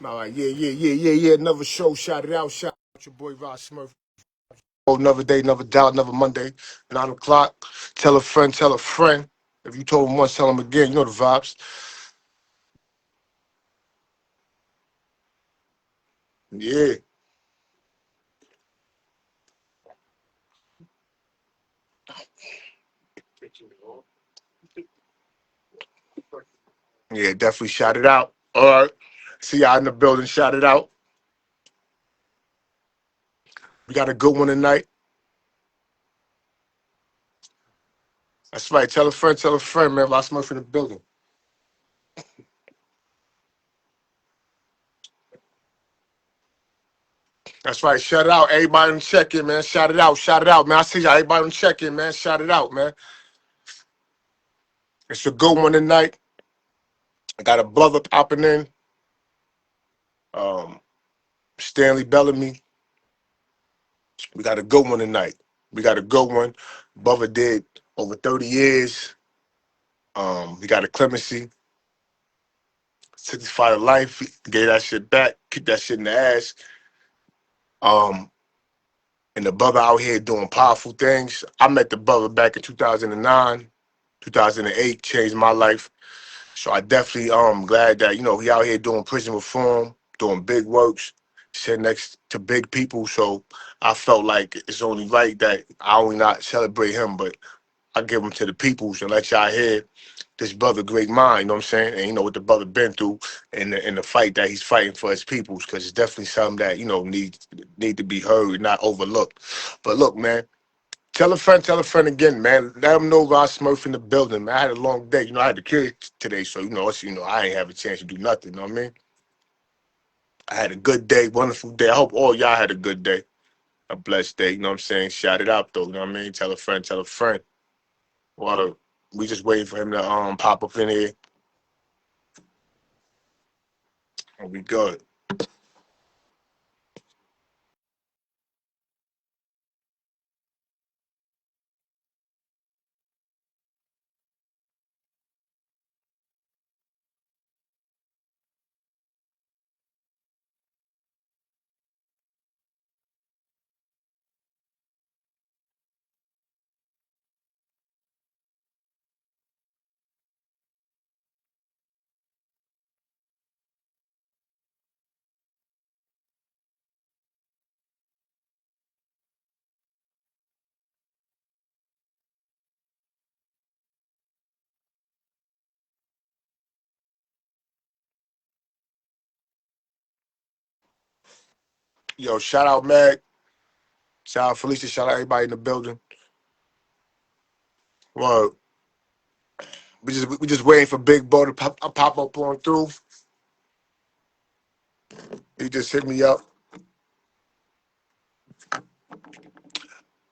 All right, yeah. Another show. Shout it out. Shout out your boy Rod Smurf. Oh, another day, another doubt, another Monday, 9 o'clock. Tell a friend, tell a friend. If you told them once, tell them again. You know the vibes. Yeah. Yeah, definitely shout it out. All right. See y'all in the building. Shout it out. We got a good one tonight. That's right. Tell a friend, man. Rod Smurf in the building. That's right. Shout it out. Everybody on check in, man. Shout it out. Shout it out, man. I see y'all. Everybody on check in, man. Shout it out, man. It's a good one tonight. I got a brother popping in. Um, Stanley Bellamy. We got a good one tonight. We got a good one. Brother did over 30 years. We got a clemency, 65 to life. He gave that shit back, kicked that shit in the ass. Um, and the brother out here doing powerful things. I met the brother back in 2009, 2008, changed my life. So I definitely glad that, he out here doing prison reform, doing big works, sitting next to big people. So I felt like it's only right that I only not celebrate him, but I give him to the peoples and let y'all hear this brother great mind, you know what I'm saying? And you know what the brother been through in the fight that he's fighting for his peoples, because it's definitely something that, need to be heard and not overlooked. But look, man, tell a friend again, man. Let them know Rod Smurf in the building, man. I had a long day. I had the kids today, so I ain't have a chance to do nothing, you know what I mean? I had a good day, wonderful day. I hope all y'all had a good day, a blessed day, you know what I'm saying? Shout it out though, you know what I mean? Tell a friend, tell a friend. Well, we just waiting for him to pop up in here and we good. Yo, shout out Mag, shout out Felicia, shout out everybody in the building. Well, we just waiting for Big Bo to pop up on through. He just hit me up.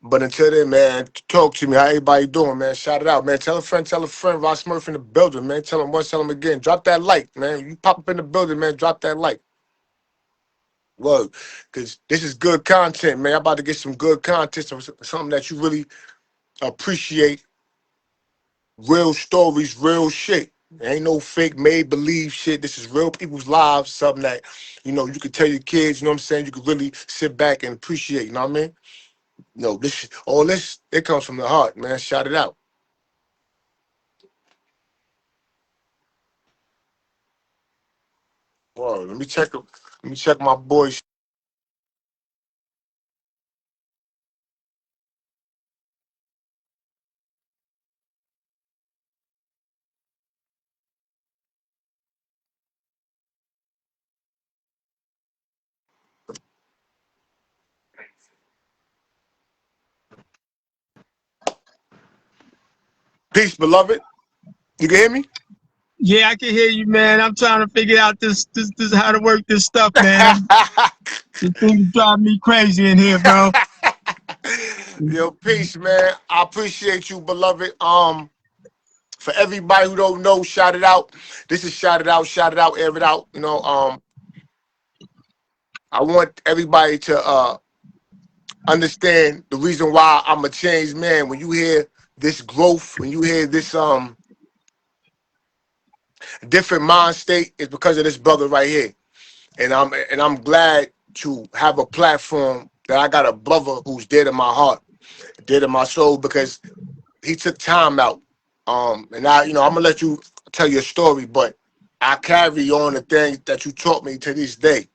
But until then, man, talk to me. How everybody doing, man? Shout it out, man. Tell a friend, tell a friend. Ross Smurf in the building, man. Tell him once, tell him again. Drop that like, man. You pop up in the building, man. Drop that like. Whoa, because this is good content, man. I'm about to get some good content, something that you really appreciate. Real stories, real shit. Ain't no fake made believe shit. This is real people's lives. Something that, you can tell your kids, you know what I'm saying? You can really sit back and appreciate, you know what I mean? All this, it comes from the heart, man. Shout it out. Whoa, let me check my boys. Peace, beloved. You can hear me? Yeah, I can hear you, man. I'm trying to figure out this how to work this stuff, man. This thing is driving me crazy in here, bro. Yo, peace, man. I appreciate you, beloved. For everybody who don't know, shout it out. This is shout it out, air it out. I want everybody to understand the reason why I'm a changed man. When you hear this growth, when you hear this different mind state, it's because of this brother right here. I'm glad to have a platform that I got a brother who's dead in my heart, dead in my soul, because he took time out. And I, I'm gonna let you tell your story, but I carry on the things that you taught me to this day,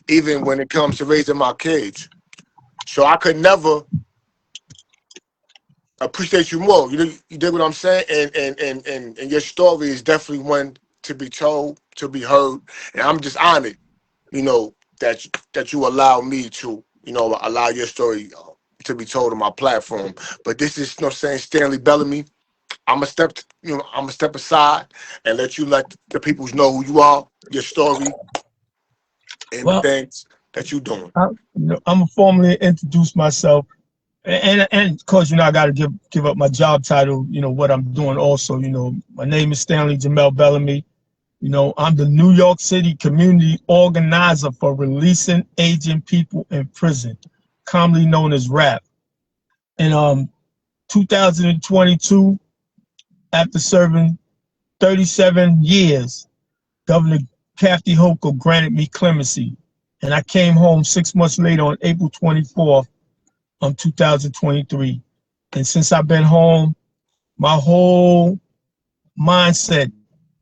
even when it comes to raising my kids. So I could never appreciate you more. You dig what I'm saying? And your story is definitely one to be told, to be heard. And I'm just honored, that you allow me to, allow your story to be told on my platform. But this is, saying, Stanley Bellamy. I'm gonna step aside and let the people know who you are, your story, and the Well, things that you're doing. I'm gonna formally introduce myself, and of course, I got to give up my job title. What I'm doing also. My name is Stanley Jamel Bellamy. I'm the New York City community organizer for releasing aging people in prison, commonly known as RAP. In 2022, after serving 37 years, Governor Kathy Hochul granted me clemency, and I came home 6 months later on April 24th, 2023. And since I've been home, my whole mindset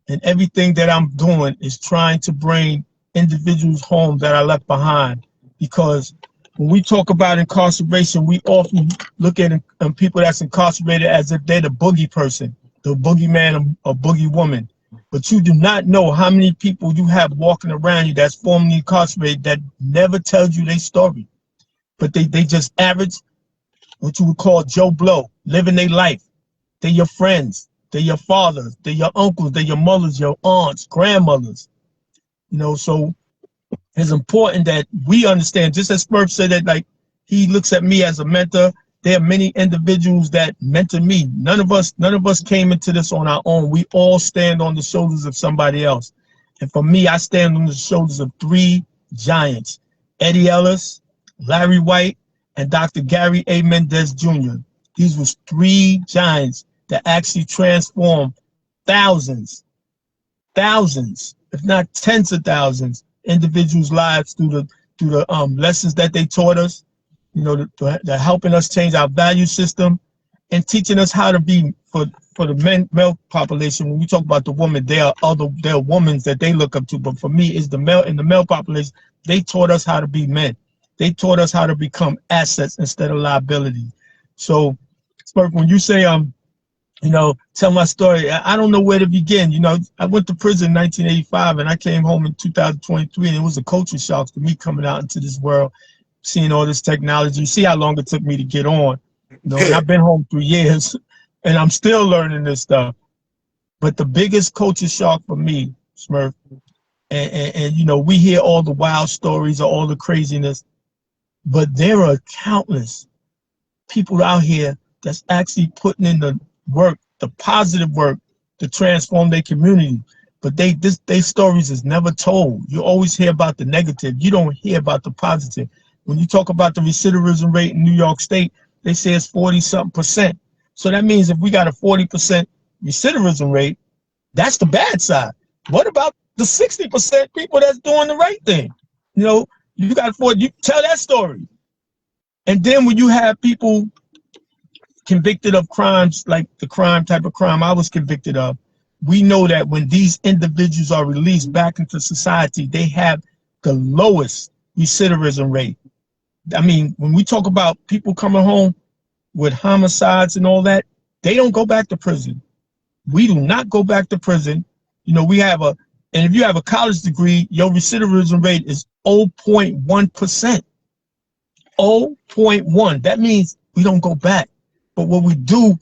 and everything that I'm doing is trying to bring individuals home that I left behind. Because when we talk about incarceration, we often look at people that's incarcerated as if they're the boogie person, the boogeyman or boogie woman. But you do not know how many people you have walking around you that's formerly incarcerated that never tells you their story. But they just average, what you would call Joe Blow, living their life. They're your friends. They're your fathers. They're your uncles. They're your mothers, your aunts, grandmothers. So it's important that we understand, just as Smurf said that, like, he looks at me as a mentor. There are many individuals that mentor me. None of us came into this on our own. We all stand on the shoulders of somebody else. And for me, I stand on the shoulders of three giants: Eddie Ellis, Larry White, and Dr. Gary A. Mendez Jr. These was three giants that actually transformed thousands, if not tens of thousands, individuals' lives through the lessons that they taught us. They're helping us change our value system and teaching us how to be, for the male population. When we talk about the woman, there are women that they look up to, but for me, it's the male. In the male population, they taught us how to be men. They taught us how to become assets instead of liability. So, Smurf, when you say tell my story, I don't know where to begin. I went to prison in 1985 and I came home in 2023, and it was a culture shock to me coming out into this world, seeing all this technology. You see how long it took me to get on, and I've been home 3 years and I'm still learning this stuff. But the biggest culture shock for me, Smurf, and we hear all the wild stories or all the craziness, but there are countless people out here that's actually putting in the work, the positive work, to transform their community. But their stories is never told. You always hear about the negative. You don't hear about the positive. When you talk about the recidivism rate in New York State, they say it's 40-something%. So that means if we got a 40% recidivism rate, that's the bad side. What about the 60% people that's doing the right thing? You got you tell that story. And then when you have people convicted of crimes like the type of crime I was convicted of, we know that when these individuals are released back into society, they have the lowest recidivism rate. I mean, when we talk about people coming home with homicides and all that, they don't go back to prison. We do not go back to prison. And if you have a college degree, your recidivism rate is 0.1%. 0.1. That means we don't go back. But what we do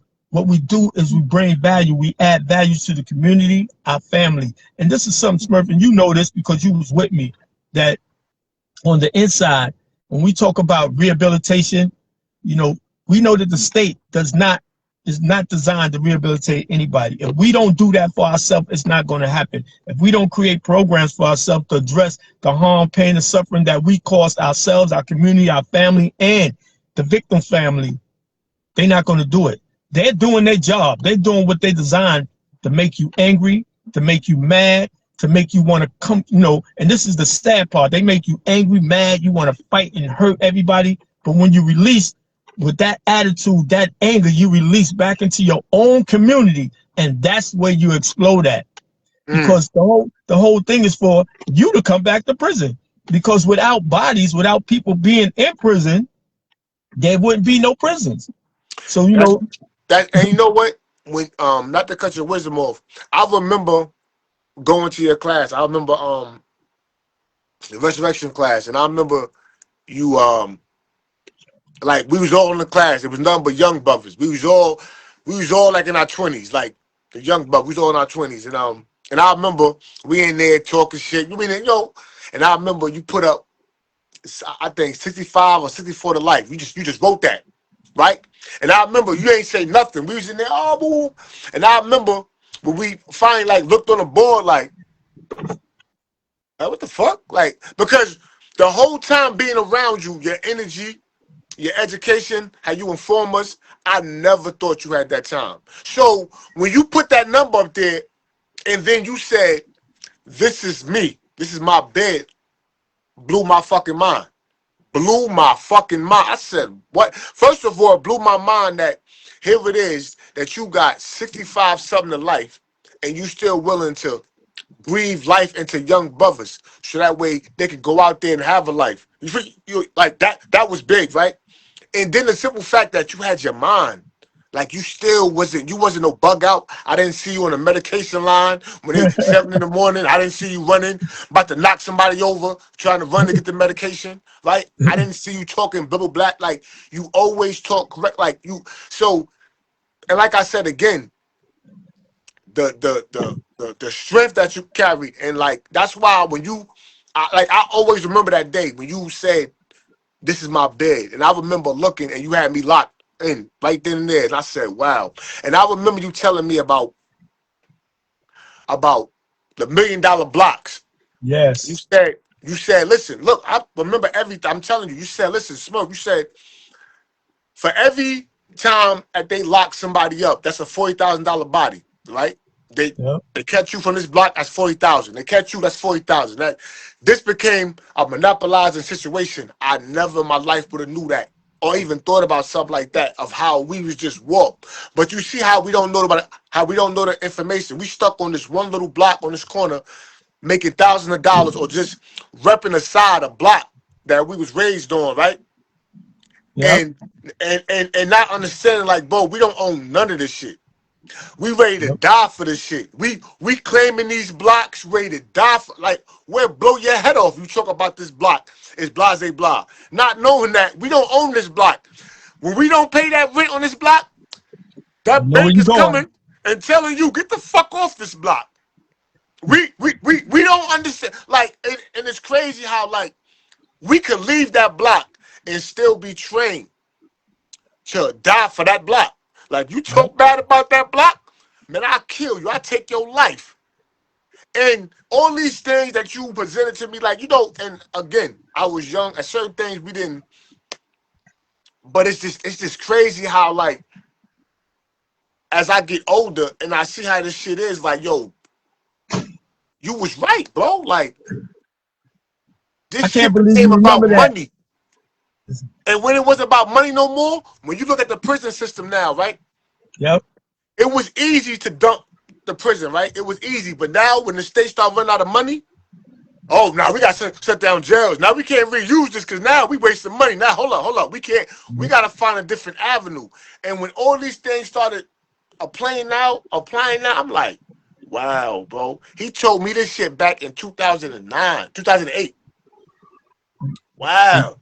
is we bring value. We add value to the community, our family. And this is something, Smurf, and you know this because you was with me, that on the inside, when we talk about rehabilitation, we know that the state is not designed to rehabilitate anybody. If we don't do that for ourselves, it's not going to happen. If we don't create programs for ourselves to address the harm, pain, and suffering that we cause ourselves, our community, our family, and the victim family, they're not going to do it. They're doing their job. They're doing what they designed to make you angry, to make you mad, to make you want to come, and this is the sad part. They make you angry, mad, you want to fight and hurt everybody. But when you release with that attitude, that anger, you release back into your own community. And that's where you explode at. Because the whole thing is for you to come back to prison. Because without bodies, without people being in prison, there wouldn't be no prisons. So, that, and you know what? When not to cut your wisdom off, I remember going to your class. I remember the resurrection class, and I remember you like we was all in the class. It was nothing but young brothers. We was all like in our 20s, like the young brothers. We was all in our 20s, and I remember we in there talking shit. You mean and I remember you put up, I think 65 or 64 to life. You just wrote that, right? And I remember you ain't say nothing. We was in there, oh, boo. And I remember when we finally like looked on the board, like what the fuck? Like, because the whole time being around you, your energy, your education, how you inform us, I never thought you had that time. So when you put that number up there, and then you said, this is me, this is my bed, blew my fucking mind. Blew my fucking mind. I said, what? First of all, it blew my mind that here it is that you got 65 something to life and you still willing to breathe life into young brothers so that way they can go out there and have a life. You like that was big, right? And then the simple fact that you had your mind. Like you wasn't no bug out. I didn't see you on a medication line when it was 7 in the morning. I didn't see you running, about to knock somebody over, trying to run to get the medication, right? I didn't see you talking bibble black. Like you always talk correct, like you. So, and like I said again, the strength that you carry, and like that's why when I always remember that day when you said, "This is my bed," and I remember looking and you had me locked in right then and there, and I said, wow. And I remember you telling me about the $1 million blocks. Yes. You said, listen, look, I remember everything. I'm telling you, you said, listen, Smurf, you said, for every time that they lock somebody up, that's a $40,000 body, right? They catch you from this block, that's 40,000. They catch you, that's 40,000. This became a monopolizing situation. I never in my life would have knew that, or even thought about something like that, of how we was just walked. But you see how we don't know the information. We stuck on this one little block on this corner, making thousands of dollars, or just repping aside a block that we was raised on, right? Yep. And not understanding, like, bro, we don't own none of this shit. We ready to die for this shit. We claiming these blocks, ready to die for, like, we'll blow your head off. You talk about this block. It's blase blah. Not knowing that we don't own this block. When we don't pay that rent on this block, that bank is coming and telling you, get the fuck off this block. We don't understand. Like, and it's crazy how, like, we could leave that block and still be trained to die for that block. Like, you talk bad about that block, man, I'll kill you. I'll take your life. And all these things that you presented to me, like, and again, I was young, at certain things we didn't, but it's just crazy how, like, as I get older and I see how this shit is, like, yo, you was right, bro. Like, this shit became about money. And when it wasn't about money no more, when you look at the prison system now, right? Yep. It was easy to dump the prison, right? It was easy. But now when the state start running out of money, oh, now we got to shut down jails. Now we can't reuse this because now we wasting money. Now, hold up. We got to find a different avenue. And when all these things started applying now, I'm like, wow, bro. He told me this shit back in 2009, 2008. Wow.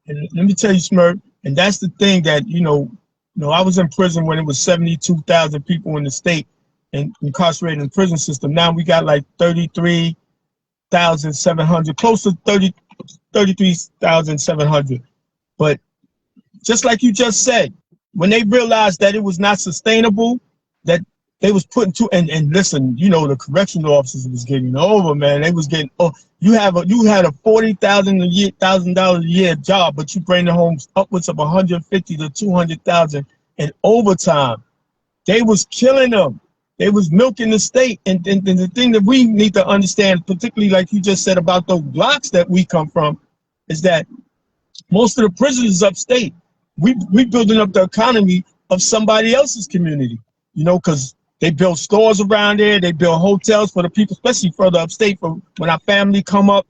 And let me tell you, Smurf, and that's the thing that, I was in prison when it was 72,000 people in the state and incarcerated in the prison system. Now we got like 33,700, close to 33,700. But just like you just said, when they realized that it was not sustainable, that they was putting to, and listen, the correctional officers was getting over, man. They was getting, you had a $40,000 a year job, but you bring the homes upwards of 150 to 200,000 in overtime. They was killing them. They was milking the state. And the thing that we need to understand, particularly like you just said about those blocks that we come from, is that most of the prisons upstate, we building up the economy of somebody else's community, because they build stores around there, they build hotels for the people, especially further upstate. For when our family come up,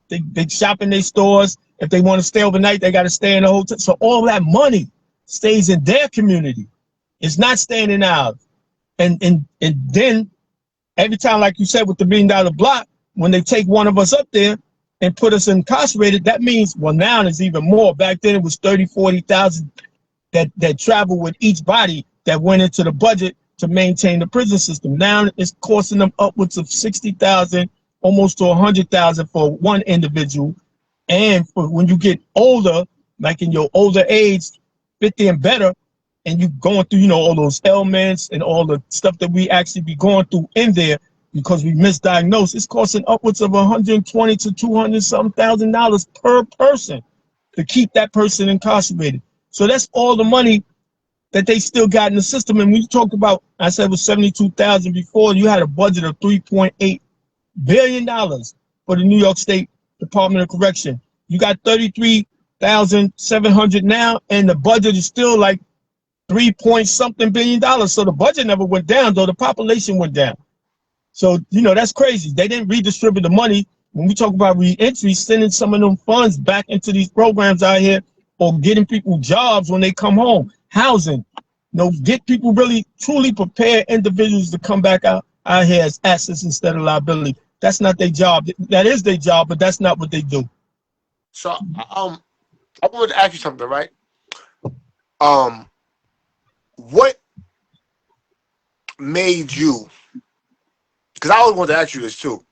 they shop in their stores. If they want to stay overnight, they got to stay in the hotel. So all that money stays in their community. It's not staying in ours. And then every time, like you said, with the $1 million block, when they take one of us up there and put us incarcerated, that means, well, now it's even more. Back then it was 30, 40,000 that traveled with each body that went into the budget to maintain the prison system. Now it's costing them upwards of 60,000, almost to 100,000 for one individual. And for when you get older, like in your older age, 50 and better, and you going through, all those ailments and all the stuff that we actually be going through in there because we misdiagnosed, it's costing upwards of 120 to 200 some $1,000 per person to keep that person incarcerated. So that's all the money that they still got in the system. And we talked about, I said it was 72,000 before. You had a budget of $3.8 billion for the New York State Department of Correction. You got 33,700 now, and the budget is still like 3-point-something billion. So the budget never went down, though the population went down. So, that's crazy. They didn't redistribute the money. When we talk about re-entry, sending some of them funds back into these programs out here, or getting people jobs when they come home, housing, get people really truly prepared individuals to come back out here as assets instead of liability. That's not their job. That is their job, but that's not what they do. So, I wanted to ask you something, right? What made you? Because I always wanted to ask you this too,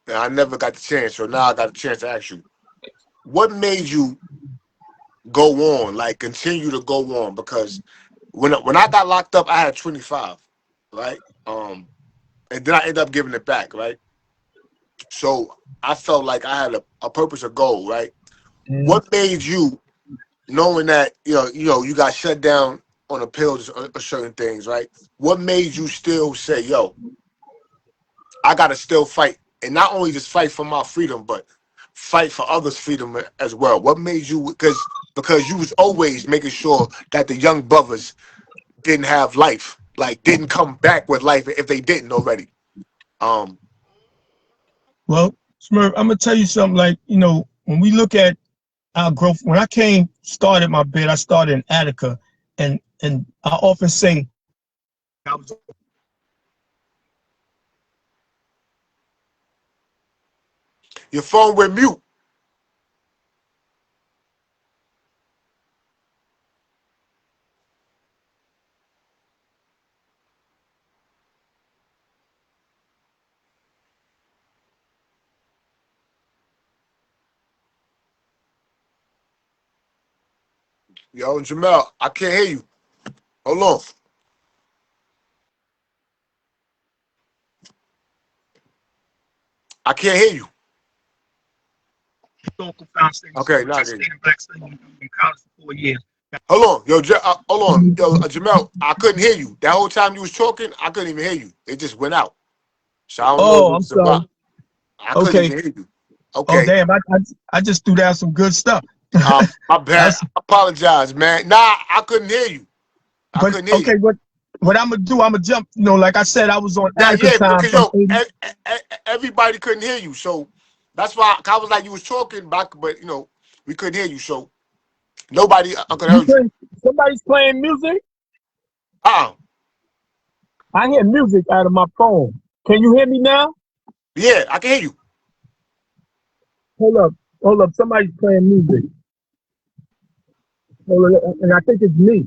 and I never got the chance. So now I got the chance to ask you. What made you go on, like continue to go on? Because when I got locked up, I had 25, right? And then I ended up giving it back, right? So I felt like I had a purpose, a goal, right? Mm. What made you, knowing that you got shut down on appeals or certain things, right? What made you still say, yo, I gotta still fight, and not only just fight for my freedom, but fight for others' freedom as well? What made you? Because you was always making sure that the young brothers didn't have life, like didn't come back with life if they didn't already. Well, Smurf, I'm gonna tell you something. Like, when we look at our growth, when I started my bid, I started in Attica, and I often say, I was. Your phone went mute. Yo, Jamel, I can't hear you. Hold on. I can't hear you. Okay, now I hear you. Hold on, yo, hold on, yo, Jamel. I couldn't hear you that whole time you was talking. I couldn't even hear you. It just went out. So I don't know. I'm sorry. I couldn't even hear you. Okay. Oh damn! I just threw down some good stuff. My bad. I apologize, man. Nah, I couldn't hear you. Couldn't hear you. What I'm gonna do? I'm gonna jump. Like I said, I was on Attica time. Because everybody couldn't hear you, so that's why I was like, you was talking back, but we couldn't hear you, so nobody could hear you. Somebody's playing music. I hear music out of my phone. Can you hear me now? Yeah, I can hear you. Hold up. Somebody's playing music. And I think it's me.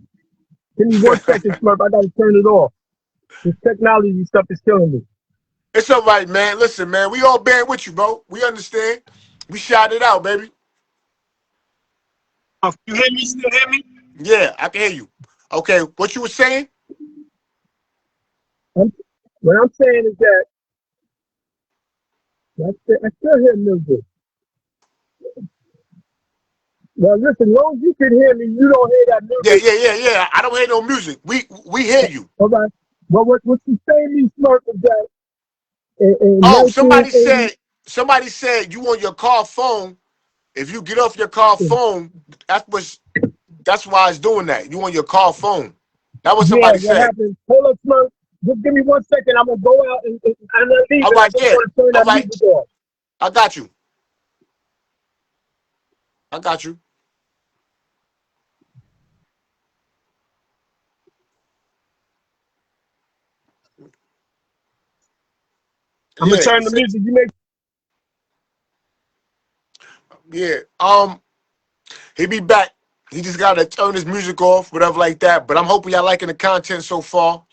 Give me 1 second, Smurf. I gotta turn it off. This technology stuff is killing me. It's all right, man. Listen, man, we all bear with you, bro. We understand. We shout it out, baby. You hear me? Still hear me? Yeah, I can hear you. Okay, what you were saying? What I'm saying is that I still hear music. Well, listen, as long as you can hear me, you don't hear that music. Yeah. I don't hear no music. We hear you. All right. But what you saying me, Smurf, is that in Oh, 1980, somebody said you on your car phone. If you get off your car phone, that's why it's doing that. You on your car phone. That's what yeah, somebody what said. happened? Hold up, Smurf. Just give me 1 second. I'm gonna go out and I'm gonna leave All it. I right, just yeah. want to turn All that right. music off. I got you. I got you. I'm gonna Yeah. turn the music. You make Yeah. He be back. He just gotta turn his music off, whatever like that. But I'm hoping y'all liking the content so far.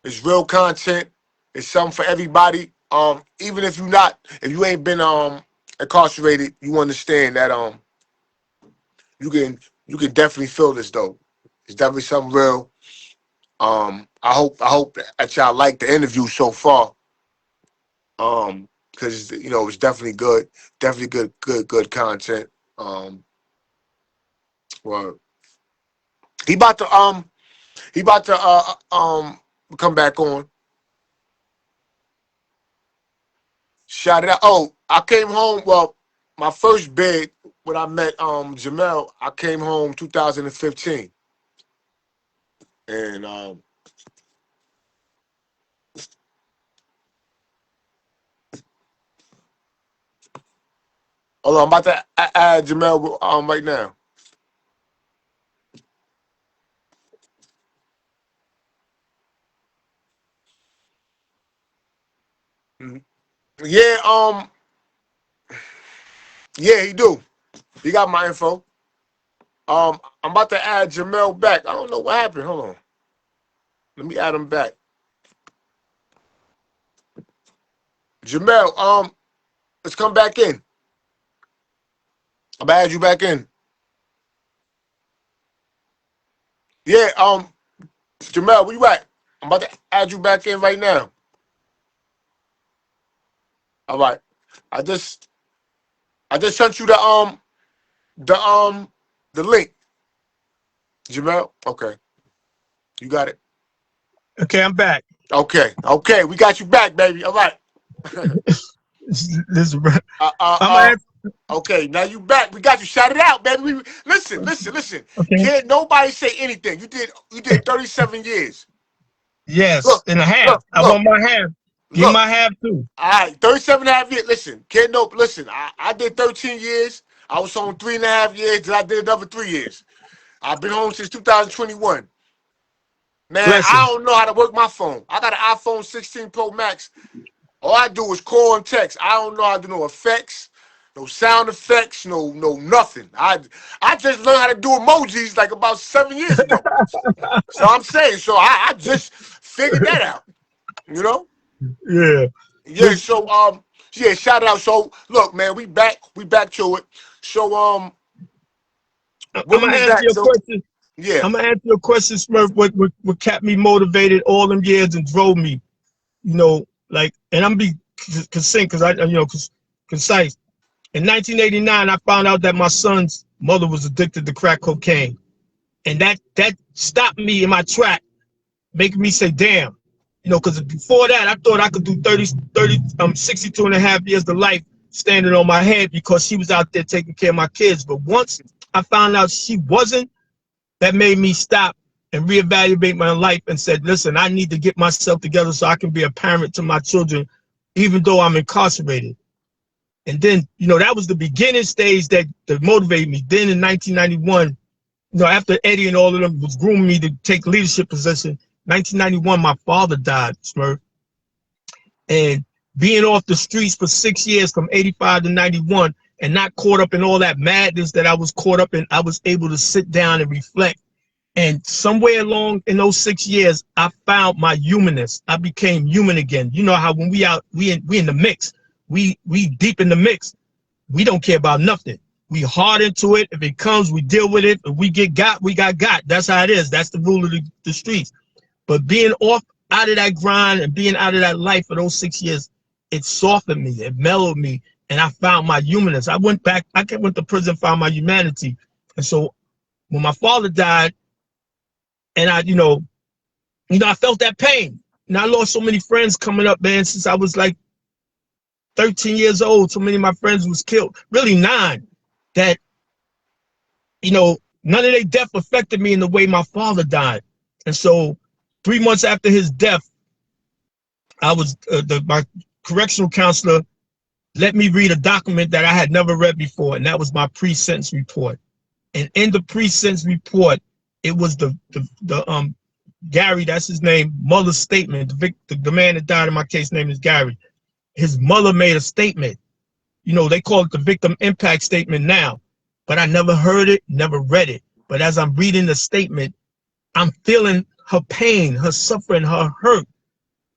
It's real content. It's something for everybody. Even if you ain't been incarcerated, you understand that you can definitely feel this though. It's definitely something real. I hope that y'all like the interview so far. Because it's definitely good, definitely good content. Um, well, he about to come back on. Shout it out. Oh, I came home. Well, my first bid when I met Jamel, I came home 2015, and hold on, I'm about to add Jamel right now. Mhm. Yeah, yeah, he do. He got my info. I'm about to add Jamel back. I don't know what happened. Hold on. Let me add him back. Jamel, let's come back in. I'm gonna add you back in. Yeah, Jamel, where you at? I'm about to add you back in right now. All right. I just I just sent you the um the link. Jamel. Okay. You got it. okay. I'm back. Okay. Okay. We got you back, baby. All right. This, uh, uh, I'm gonna uh, ask. okay. Now you back. We got you. Shout it out, baby. Listen. Okay. Can't nobody say anything. You did 37 years. Yes, Look, and a half. look, I look, want my half. Give look. my half too. All right, 37 and a half years. Listen, can't no listen. I did 13 years. I was home 3.5 years, then I did another 3 years. I've been home since 2021. Man, I Blessings. don't know how to work my phone. I got an iPhone 16 Pro Max. All I do is call and text. I don't know how to do no effects, no sound effects, no nothing. I just learned how to do emojis like about 7 years ago. So I'm saying, so I just figured that out. You know? Yeah. Yeah, This. so yeah, shout out. So look, man, we back to it. So I'm when gonna we answer back, your so question. yeah. I'm gonna answer your question, Smurf. What kept me motivated all them years and drove me, like, and I'm be concise because concise. In 1989, I found out that my son's mother was addicted to crack cocaine, and that stopped me in my track, making me say, "Damn," because before that, I thought I could do 62 and a half years of life standing on my head because she was out there taking care of my kids. But once I found out she wasn't, that made me stop and reevaluate my life and said, listen, I need to get myself together so I can be a parent to my children, even though I'm incarcerated. And then, that was the beginning stage that motivated me. Then in 1991, after Eddie and all of them was grooming me to take leadership position, 1991, my father died, Smurf. And being off the streets for 6 years from 85 to 91 and not caught up in all that madness that I was caught up in, I was able to sit down and reflect. And somewhere along in those 6 years, I found my humanness. I became human again. You know how when we in the mix, we deep in the mix. We don't care about nothing. We hard into it. If it comes, we deal with it. If we get got, we got. That's how it is. That's the rule of the streets. But being off out of that grind and being out of that life for those 6 years, it softened me. It mellowed me, and I found my humanness. I went back. I went to prison, found my humanity, and so when my father died, and I felt that pain. And I lost so many friends coming up, man, since I was like 13 years old. So many of my friends was killed, really 9, that, none of their death affected me in the way my father died. And so 3 months after his death, I was my correctional counselor let me read a document that I had never read before, and that was my pre-sentence report. And in the pre-sentence report, it was the Gary, that's his name, mother's statement. The man that died in my case name is Gary. His mother made a statement. They call it the victim impact statement now, but I never heard it, never read it. But as I'm reading the statement, I'm feeling her pain, her suffering, her hurt,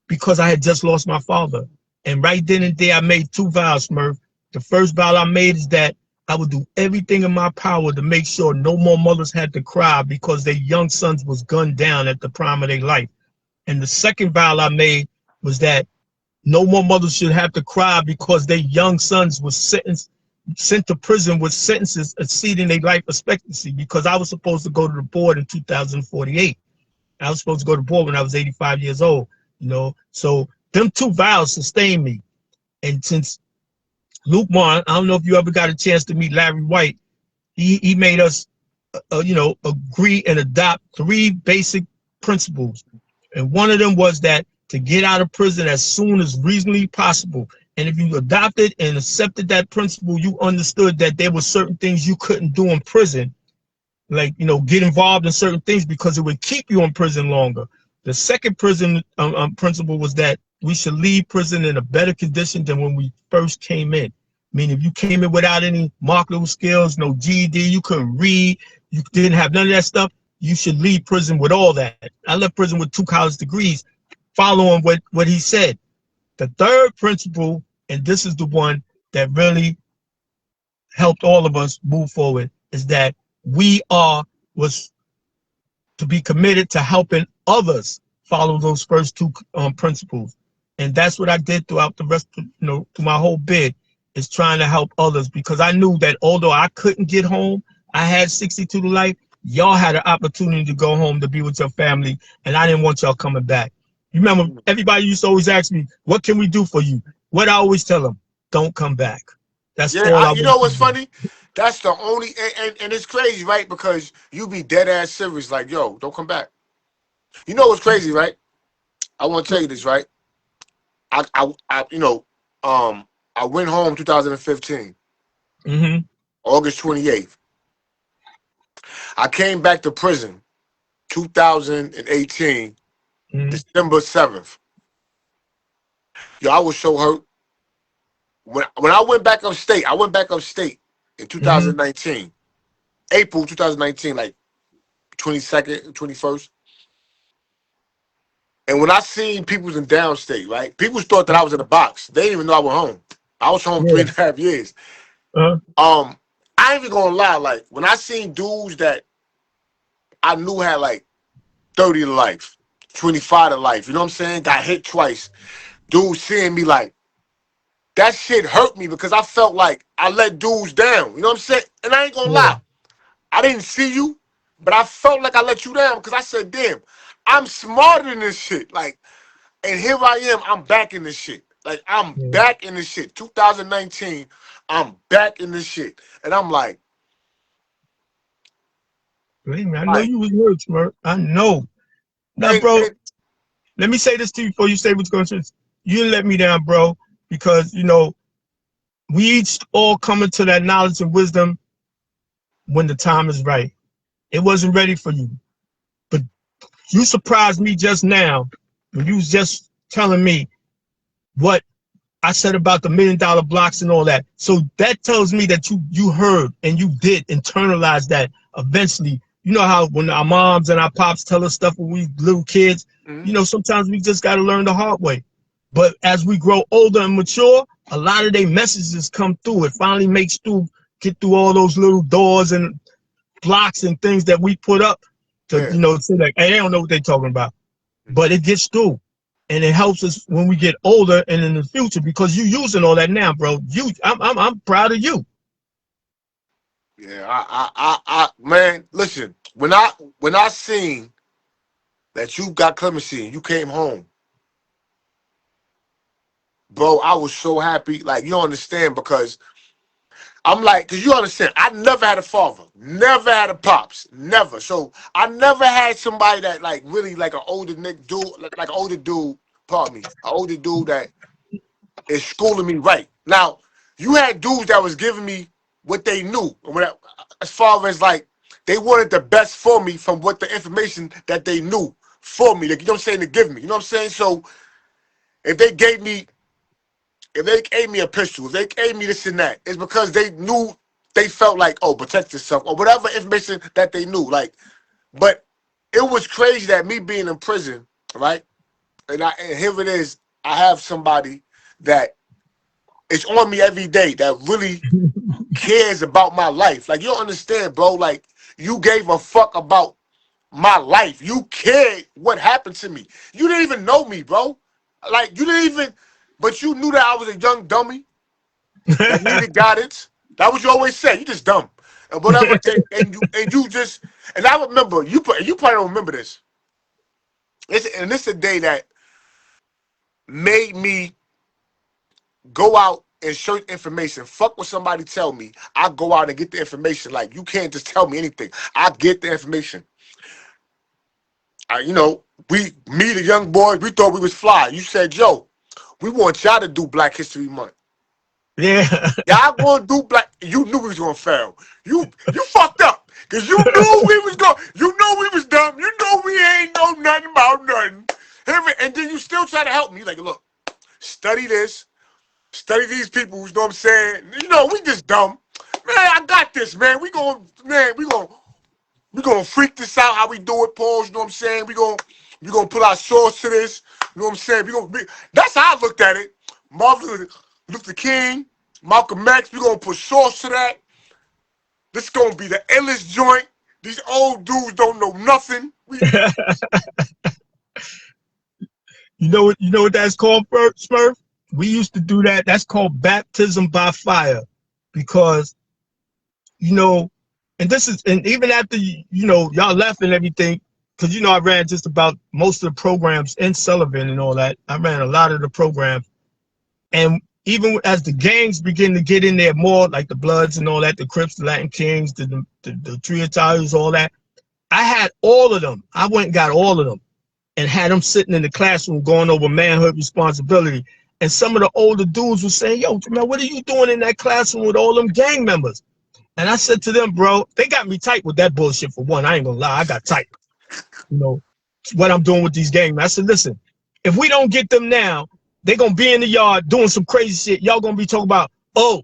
because I had just lost my father. And right then and there, I made 2 vows, Smurf. The first vow I made is that I would do everything in my power to make sure no more mothers had to cry because their young sons was gunned down at the prime of their life. And the second vow I made was that no more mothers should have to cry because their young sons was sent to prison with sentences exceeding their life expectancy, because I was supposed to go to the board in 2048. I was supposed to go to the board when I was 85 years old, So them 2 vows sustained me. And since Luke Martin, I don't know if you ever got a chance to meet Larry White, he made us, agree and adopt 3 basic principles. And one of them was that to get out of prison as soon as reasonably possible. And if you adopted and accepted that principle, you understood that there were certain things you couldn't do in prison, like, get involved in certain things, because it would keep you in prison longer. The second prison principle was that we should leave prison in a better condition than when we first came in. Meaning, if you came in without any marketable skills, no GED, you couldn't read, you didn't have none of that stuff, you should leave prison with all that. I left prison with 2 college degrees, following what he said. The third principle, and this is the one that really helped all of us move forward, is that we was to be committed to helping others follow those first 2 principles. And that's what I did throughout the rest of, through my whole bid, is trying to help others, because I knew that although I couldn't get home, I had 62 to life, y'all had an opportunity to go home to be with your family, and I didn't want y'all coming back. You remember, everybody used to always ask me, what can we do for you? What I always tell them, don't come back. That's all I you know what's funny? That's the only, and it's crazy, right? Because you be dead ass serious, like, yo, don't come back. You know what's crazy, right? I want to tell you this, right? I went home 2015, August 28th. I came back to prison 2018, December 7th. Yo, I was so hurt. When I went back upstate, in 2019, April 2019, like 22nd, 21st. And when I seen people in downstate, right, people thought that I was in a box. They didn't even know I was home. I was home 3.5 years. I ain't even gonna lie, like, when I seen dudes that I knew had like 30 to life, 25 to life, you know what I'm saying? Got hit twice. Dudes seeing me, like, that shit hurt me, because I felt like I let dudes down. You know what I'm saying? And I ain't gonna lie. I didn't see you, but I felt like I let you down, because I said, damn, I'm smarter than this shit. Like, and here I am, I'm back in this shit. Like, I'm back in this shit. 2019, I'm back in this shit. And I'm like, believe me, I know you was hurt, Smurf. I know. Now, bro, let me say this to you before you say what's going to say. You didn't let me down, bro, because, we each all coming to that knowledge and wisdom when the time is right. It wasn't ready for you. But you surprised me just now when you was just telling me what I said about the $1 million blocks and all that. So that tells me that you heard and you did internalize that eventually. You know how when our moms and our pops tell us stuff when we little kids, sometimes we just got to learn the hard way. But as we grow older and mature, a lot of their messages come through. It finally makes get through all those little doors and blocks and things that we put up to, say like, hey, they don't know what they're talking about. But it gets through. And it helps us when we get older and in the future, because you using all that now, bro. I'm proud of you. Yeah, I man, listen, when I seen that you got clemency and you came home, bro, I was so happy. Like, you don't understand, because I'm like, because you understand, I never had a father, never had a pops, never. So I never had somebody that like really like an older Nick dude, like an older dude, pardon me, an older dude that is schooling me right. Now, you had dudes that was giving me what they knew, as far as like they wanted the best for me from what the information that they knew for me. Like, you know what I'm saying, to give me. You know what I'm saying? So if they gave me a pistol, if they gave me this and that, it's because they knew, they felt like, oh, protect yourself, or whatever information that they knew. Like, but it was crazy that me being in prison, right? And here it is, I have somebody that is on me every day that really cares about my life. Like, you don't understand, bro. Like, you gave a fuck about my life. You cared what happened to me. You didn't even know me, bro. Like, you didn't even, but you knew that I was a young dummy that needed guidance. That was you always say. You just dumb and whatever. And you just, and I remember you probably don't remember this. This is a day that made me go out and search information. Fuck what somebody tell me. I go out and get the information. Like, you can't just tell me anything. I get the information. You know, me, the young boys, we thought we was fly. You said, yo, we want y'all to do Black History Month. Yeah. Y'all gonna do Black. You knew we was gonna fail. You fucked up. Cause you knew we was going. You know we was dumb. You know we ain't know nothing about nothing. And then you still try to help me. Like, look, study this. Study these people. You know what I'm saying? You know, we just dumb. Man, I got this, man. We gonna freak this out how we do it, Pauls. You know what I'm saying? We gonna put our source to this. You know what I'm saying? That's how I looked at it. Martin Luther King, Malcolm X. We gonna put source to that. This gonna be the illest joint. These old dudes don't know nothing. You know what that's called, Smurf? We used to do that. That's called baptism by fire, because, you know, and even after, y'all left and everything, because, I ran just about most of the programs in Sullivan and all that. I ran a lot of the programs. And even as the gangs begin to get in there more, like the Bloods and all that, the Crips, the Latin Kings, the Triatalians, all that, I had all of them. I went and got all of them and had them sitting in the classroom going over manhood responsibility. And some of the older dudes were saying, yo, man, what are you doing in that classroom with all them gang members? And I said to them, bro, they got me tight with that bullshit for one. I ain't gonna lie, I got tight. What I'm doing with these gang members. I said, listen, if we don't get them now, they're gonna be in the yard doing some crazy shit. Y'all gonna be talking about, oh,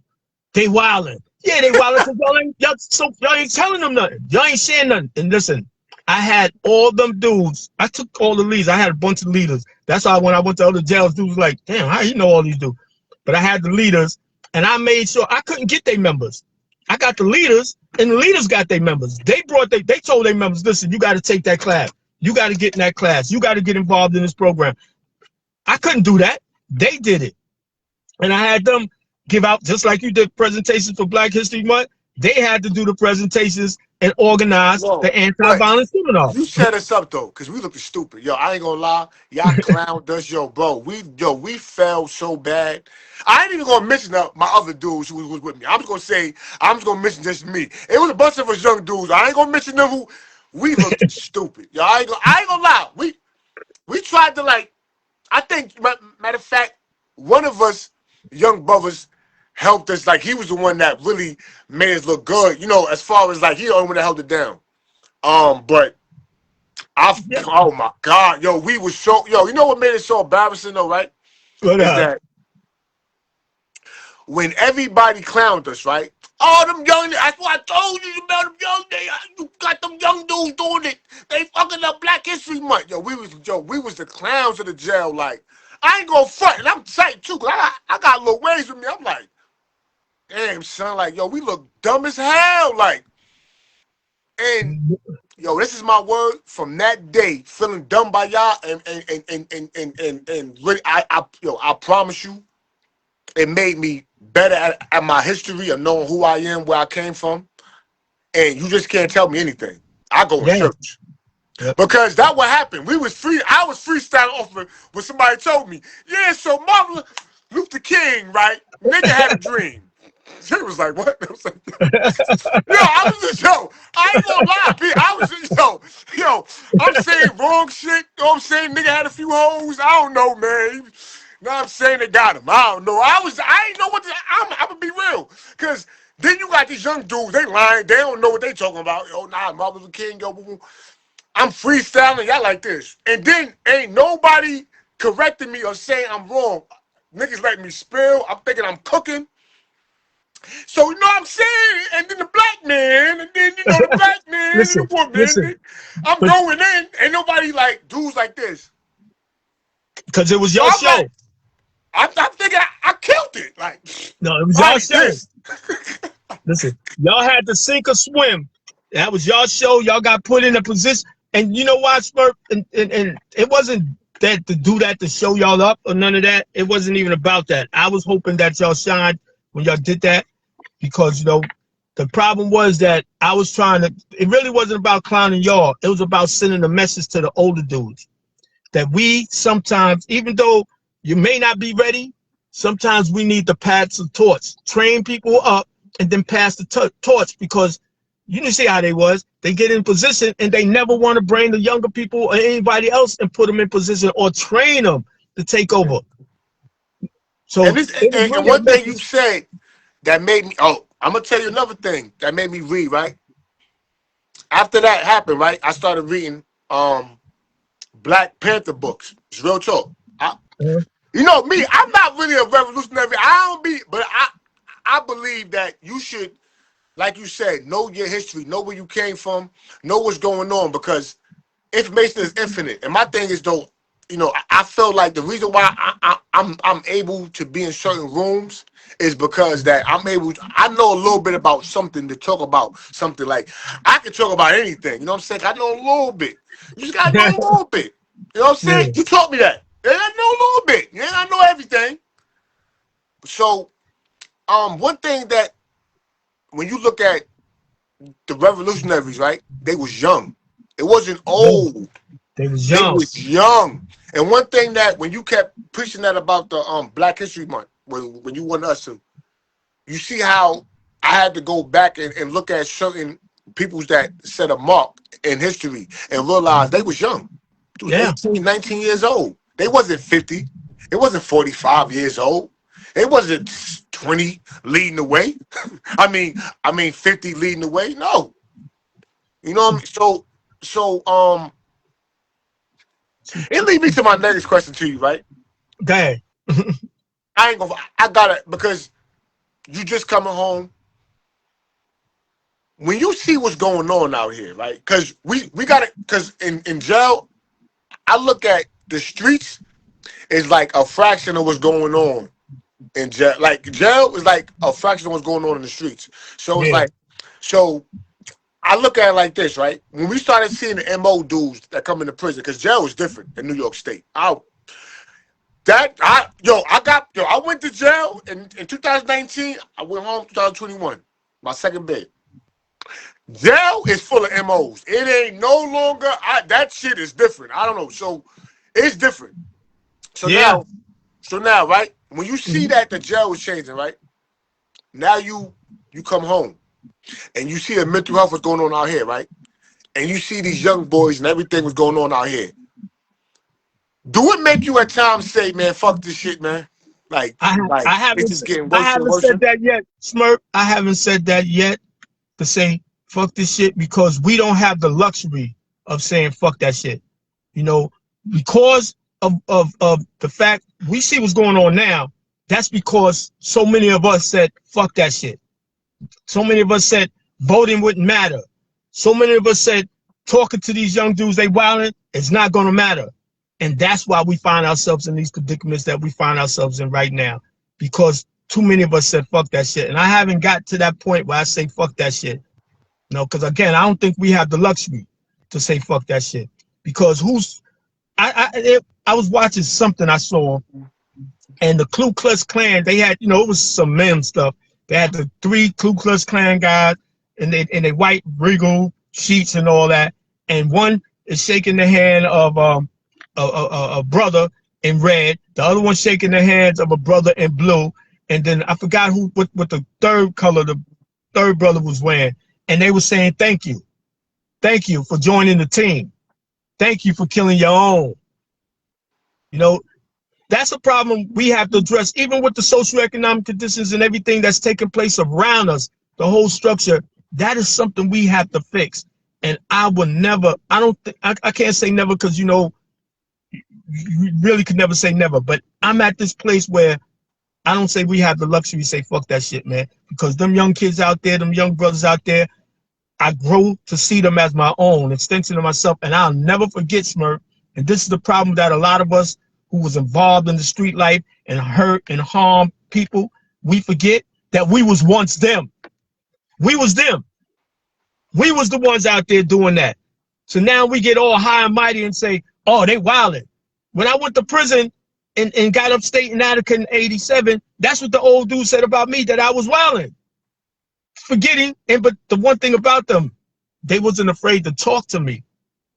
they wilding. Yeah, they wilding because y'all ain't telling them nothing. Y'all ain't saying nothing. And listen, I had all them dudes. I took all the leaders. I had a bunch of leaders. That's why when I went to other jails, dudes was like, damn, how you know all these dudes? But I had the leaders, and I made sure I couldn't get their members. I got the leaders, and the leaders got their members. They told their members, listen, you got to take that class. You got to get in that class. You got to get involved in this program. I couldn't do that. They did it. And I had them give out, just like you did presentations for Black History Month, they had to do the presentations and organize the anti-violence seminar. You set us up though, because we looking stupid. Yo, I ain't gonna lie. Y'all clowned us, yo, bro. We fell so bad. I ain't even gonna mention my other dudes who was with me. I'm just gonna mention just me. It was a bunch of us young dudes. I ain't gonna mention them who we looked stupid. Yo, I ain't gonna lie. We tried to, like, I think, matter of fact, one of us young brothers helped us. Like, he was the one that really made us look good, as far as, like, he the only one that held it down. But oh my God, yo, we was so, you know what made it so embarrassing though, right? Is that when everybody clowned us, right? Oh, them young, that's what I told you about them young days. You got them young dudes doing it. They fucking up Black History Month. Yo, we was the clowns of the jail. Like, I ain't gonna front, and I'm tight too, cause I got little ways with me. I'm like, damn, son, like, yo, we look dumb as hell, like, and yo, this is my word from that day, feeling dumb by y'all, and really, I promise you, it made me better at my history of knowing who I am, where I came from, and you just can't tell me anything. I go and search. Yep. Because that what happened. We was free. I was freestyling off of what somebody told me. Yeah, so Martin Luther King, right? Nigga had a dream. She was like, what? I was like, yo, I was just, yo, I ain't gonna lie, B. I was just, yo, I'm saying wrong shit. You know what I'm saying? Nigga had a few hoes. I don't know, man. You know what I'm saying? They got him. I don't know. I ain't know what to, I'm gonna be real. Cause then you got these young dudes, they lying. They don't know what they talking about. Yo, nah, Martin Luther King, yo, boo, boo. I'm freestyling, y'all like this. And then ain't nobody correcting me or saying I'm wrong. Niggas let me spill. I'm thinking I'm cooking. So, you know what I'm saying? And then the black man, and then, you know, the black man and the woman. I'm going in. Ain't nobody like dudes like this. Because it was your show. Like, I'm thinking I killed it. Like, no, it was y'all show. Listen, y'all had to sink or swim. That was y'all show. Y'all got put in a position. And you know why, Smurf? And it wasn't that to do that to show y'all up or none of that. It wasn't even about that. I was hoping that y'all shined when y'all did that. Because, you know, the problem was that I was trying to, it really wasn't about clowning y'all. It was about sending a message to the older dudes that we sometimes, even though you may not be ready, sometimes we need to pass the torch, train people up, and then pass the torch, because you didn't see how they was. They get in position and they never want to bring the younger people or anybody else and put them in position or train them to take over. So, and one thing you said, that made me, I'm going to tell you another thing that made me read, right? After that happened, right, I started reading Black Panther books. It's real talk. You know me, I'm not really a revolutionary. I don't be, but I believe that you should, like you said, know your history, know where you came from, know what's going on, because information is infinite. And my thing is, though, you know, I feel like the reason why I'm able to be in certain rooms is because that I know a little bit about something to talk about something. Like, I can talk about anything, you know what I'm saying? I know a little bit. You just gotta know a little bit. You know what I'm saying? Yeah. You taught me that. Yeah, I know a little bit. Yeah, I know everything. So, one thing that when you look at the revolutionaries, right? They was young. It wasn't old. They was young. They was young. And one thing that when you kept preaching that about the Black History Month, when you want us to, you see how I had to go back and look at certain peoples that set a mark in history and realize they was young. They was 18, 19 years old. They wasn't 50. It wasn't 45 years old. It wasn't 20 leading the way. I mean 50 leading the way. No. You know what I mean? So it leads me to my next question to you, right? Go ahead. I got it, because you just coming home. When you see what's going on out here, right? Because we got it, because in jail, I look at the streets is like a fraction of what's going on in jail. Like, jail is like a fraction of what's going on in the streets. So it's like, so I look at it like this, right? When we started seeing the MO dudes that come into prison, because jail is different in New York State. I went to jail in 2019. I went home 2021, my second bid. Jail is full of MOs. It ain't no longer, that shit is different. I don't know. So it's different. So now, right? When you see that the jail is changing, right? Now you come home and you see the mental health what's going on out here, right? And you see these young boys and everything was going on out here. Do it make you at times say, man, fuck this shit, man? Like, I haven't said that yet, Smurf. I haven't said that yet to say fuck this shit, because we don't have the luxury of saying fuck that shit. You know, because of the fact we see what's going on now, that's because so many of us said fuck that shit. So many of us said voting wouldn't matter. So many of us said talking to these young dudes, they wilding, it's not gonna matter. And that's why we find ourselves in these predicaments that we find ourselves in right now, because too many of us said fuck that shit. And I haven't got to that point where I say fuck that shit. No, because again, I don't think we have the luxury to say fuck that shit. Because I was watching something I saw, and the Ku Klux Klan, they had, you know, it was some mem stuff. They had the 3 Ku Klux Klan guys in they white regal sheets and all that, and one is shaking the hand of a brother in red, the other one shaking the hands of a brother in blue, and then I forgot what the third color the third brother was wearing, and they were saying thank you for joining the team, thank you for killing your own. You know, that's a problem we have to address, even with the socioeconomic conditions and everything that's taking place around us, the whole structure. That is something we have to fix. And I will never, I don't think, I can't say never because, you know, you really could never say never. But I'm at this place where I don't say we have the luxury to say, fuck that shit, man. Because them young kids out there, them young brothers out there, I grow to see them as my own extension of myself. And I'll never forget, Smurf. And this is the problem that a lot of us who was involved in the street life and hurt and harmed people, we forget that we was once them. We was them. We was the ones out there doing that. So now we get all high and mighty and say, oh, they wildin'. When I went to prison and got upstate in Attica in 87, that's what the old dude said about me, that I was wildin'. Forgetting, but the one thing about them, they wasn't afraid to talk to me.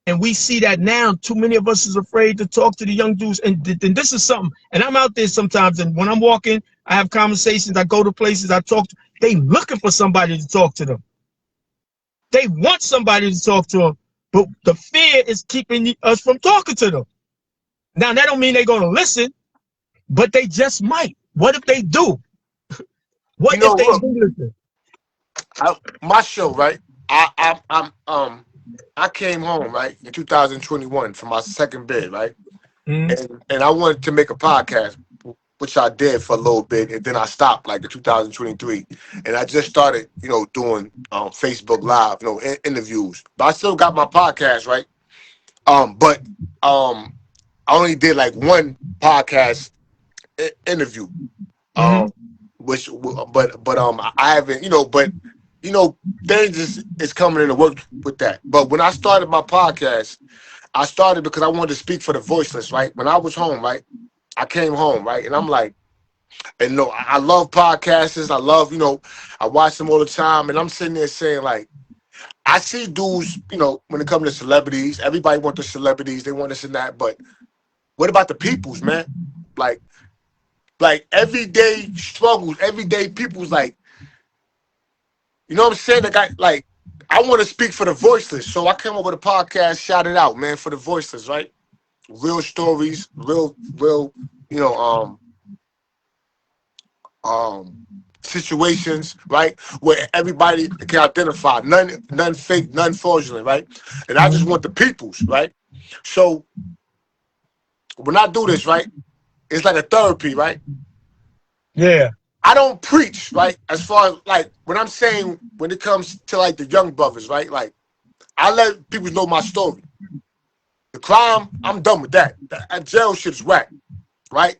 And we see that now. Too many of us is afraid to talk to the young dudes. And this is something, and I'm out there sometimes, and when I'm walking, I have conversations, I go to places, I talk to, they looking for somebody to talk to them. They want somebody to talk to them, but the fear is keeping us from talking to them. Now, that don't mean they're going to listen, but they just might. What if they do? What if they do listen? My show, right? I came home, right, in 2021 from my second bid, right? And I wanted to make a podcast, which I did for a little bit, and then I stopped like in 2023. And I just started, you know, doing Facebook Live, you know, interviews. But I still got my podcast, right? But I only did like one podcast interview, which, but I haven't, you know, but you know, things is coming into work with that. But when I started my podcast, I started because I wanted to speak for the voiceless, right? When I was home, right? I came home, right? And I'm like, and you know, I love podcasts. I love, you know, I watch them all the time. And I'm sitting there saying, like, I see dudes, you know, when it comes to celebrities, everybody wants the celebrities, they want this and that. But what about the peoples, man? Like everyday struggles, everyday people's like, you know what I'm saying? Like I want to speak for the voiceless. So I came up with a podcast, shout it out, man, for the voiceless, right? Real stories, real, you know, situations, right? Where everybody can identify, none fake, none fraudulent, right? And I just want the peoples, right? So when I do this, right, it's like a therapy, right? Yeah. I don't preach, right? As far as like when I'm saying when it comes to like the young brothers, right? Like I let people know my story. The crime, I'm done with that. That jail shit's whack, right?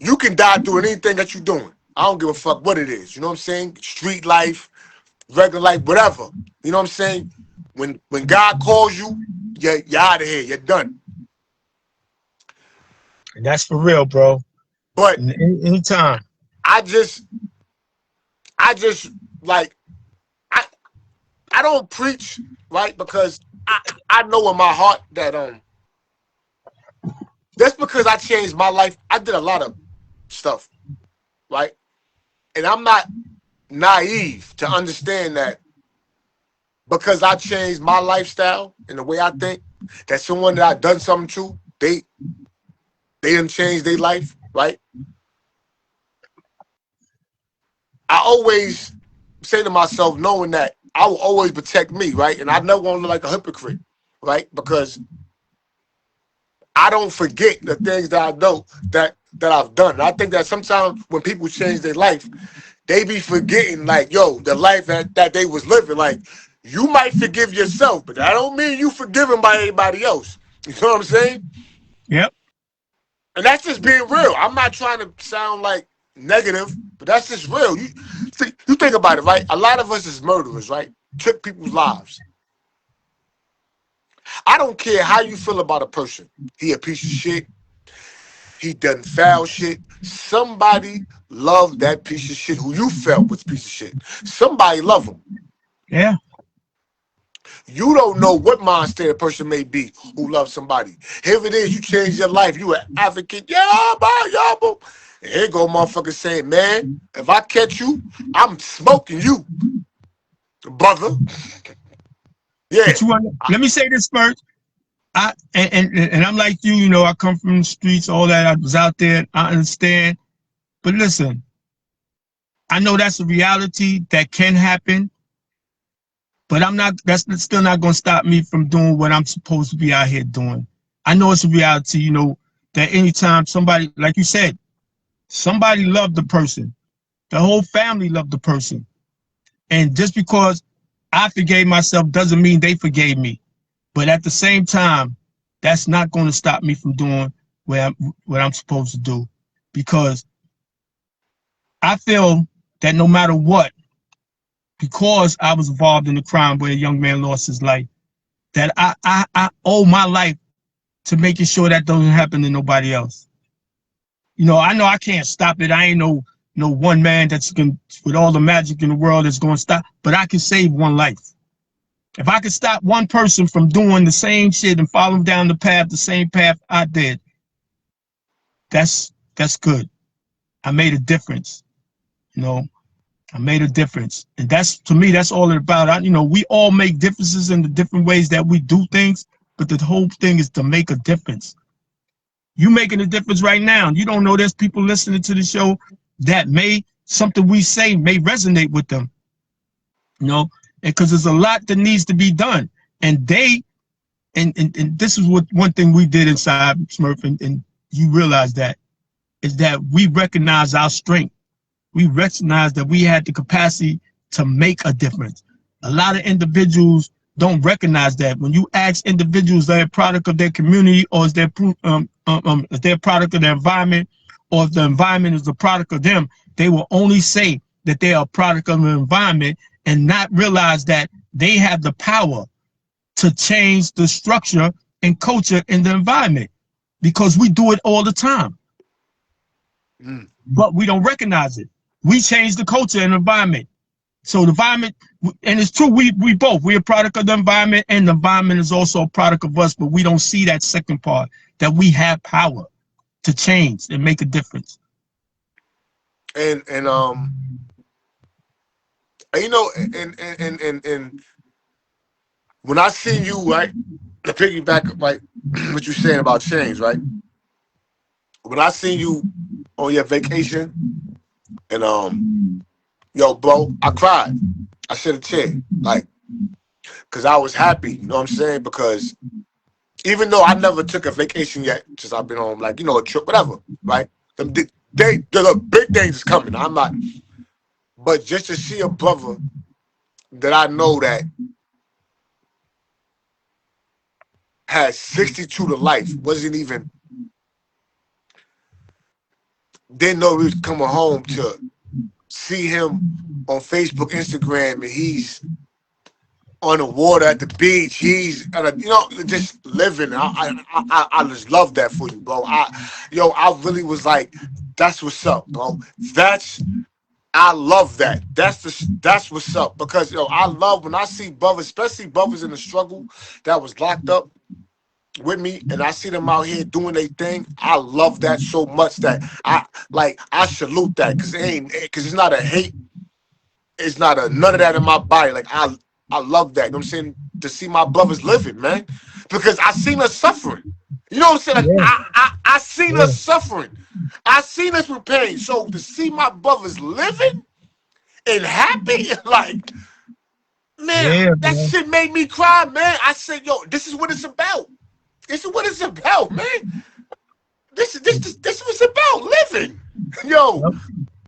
You can die doing anything that you're doing. I don't give a fuck what it is. You know what I'm saying? Street life, regular life, whatever. You know what I'm saying? When God calls you, you're out of here. You're done. And that's for real, bro. But anytime. I just like I don't preach, right? Because I know in my heart that just because I changed my life, I did a lot of stuff, right? And I'm not naive to understand that because I changed my lifestyle and the way I think, that someone that I've done something to, they didn't change their life, right? I always say to myself, knowing that I will always protect me, right? And I never want to look like a hypocrite, right? Because I don't forget the things that I know that I've done. And I think that sometimes when people change their life, they be forgetting, like, yo, the life that they was living. Like, you might forgive yourself, but that don't mean you forgiven by anybody else. You know what I'm saying? Yep. And that's just being real. I'm not trying to sound like negative, but that's just real. You think about it, right? A lot of us is murderers, right? Took people's lives. I don't care how you feel about a person. He a piece of shit. He done foul shit. Somebody loved that piece of shit who you felt was a piece of shit. Somebody love him. Yeah. You don't know what mind state a person may be who loves somebody. Here it is, you change your life. You an advocate. Yeah, bye, yeah, boo. And here go motherfucker saying, man, if I catch you, I'm smoking you, brother. Yeah. But let me say this first. And I'm like you, I come from the streets, all that. I was out there. I understand. But listen, I know that's a reality that can happen. But that's still not going to stop me from doing what I'm supposed to be out here doing. I know it's a reality, that anytime somebody, like you said, somebody loved the person, the whole family loved the person. And just because I forgave myself doesn't mean they forgave me. But at the same time, that's not going to stop me from doing what I'm supposed to do. Because I feel that no matter what, because I was involved in a crime where a young man lost his life, that I owe my life to making sure that doesn't happen to nobody else. I know I can't stop it. I ain't no one man that's going with all the magic in the world that's going to stop, but I can save one life. If I could stop one person from doing the same shit and following down the same path I did, that's good. I made a difference. I made a difference. And to me, that's all it's about. We all make differences in the different ways that we do things, but the whole thing is to make a difference. You making a difference right now. You don't know there's people listening to the show that something we say may resonate with them. Because there's a lot that needs to be done. And this is what one thing we did inside Smurf, and you realize that, is that we recognize our strength. We recognize that we had the capacity to make a difference. A lot of individuals don't recognize that. When you ask individuals they're a product of their community, or is they're a product of their environment, or if the environment is a product of them, they will only say that they are a product of the environment and not realize that they have the power to change the structure and culture in the environment, because we do it all the time. But we don't recognize it. We change the culture and environment. So the environment, and it's true, we're a product of the environment, and the environment is also a product of us, but we don't see that second part, that we have power to change and make a difference. And when I seen you, right, to piggyback, like what you're saying about change, right? When I seen you on your vacation, and yo, bro, I cried. I shed a tear, like, because I was happy. You know what I'm saying? Because even though I never took a vacation yet, since I've been home, like, a trip, whatever, right? The big things is coming. I'm not, but just to see a brother that I know that had 62 to life, didn't know he was coming home, to see him on Facebook, Instagram, and he's on the water at the beach. He's just living. I just love that for you, bro. I really was like, that's what's up, bro. I love that. That's what's up, because I love when I see brothers, especially brothers in the struggle that was locked up with me, and I see them out here doing their thing. I love that so much that I salute that, because it's not a hate, it's not a none of that in my body. Like I love that. You know what I'm saying? To see my brothers living, man, because I seen us suffering. You know what I'm saying? Like, I seen us suffering. I seen us with pain. So to see my brothers living and happy, like, man, that shit made me cry, man. I said, yo, this is what it's about. This is what it's about, man. This is what it's about, living. Yo.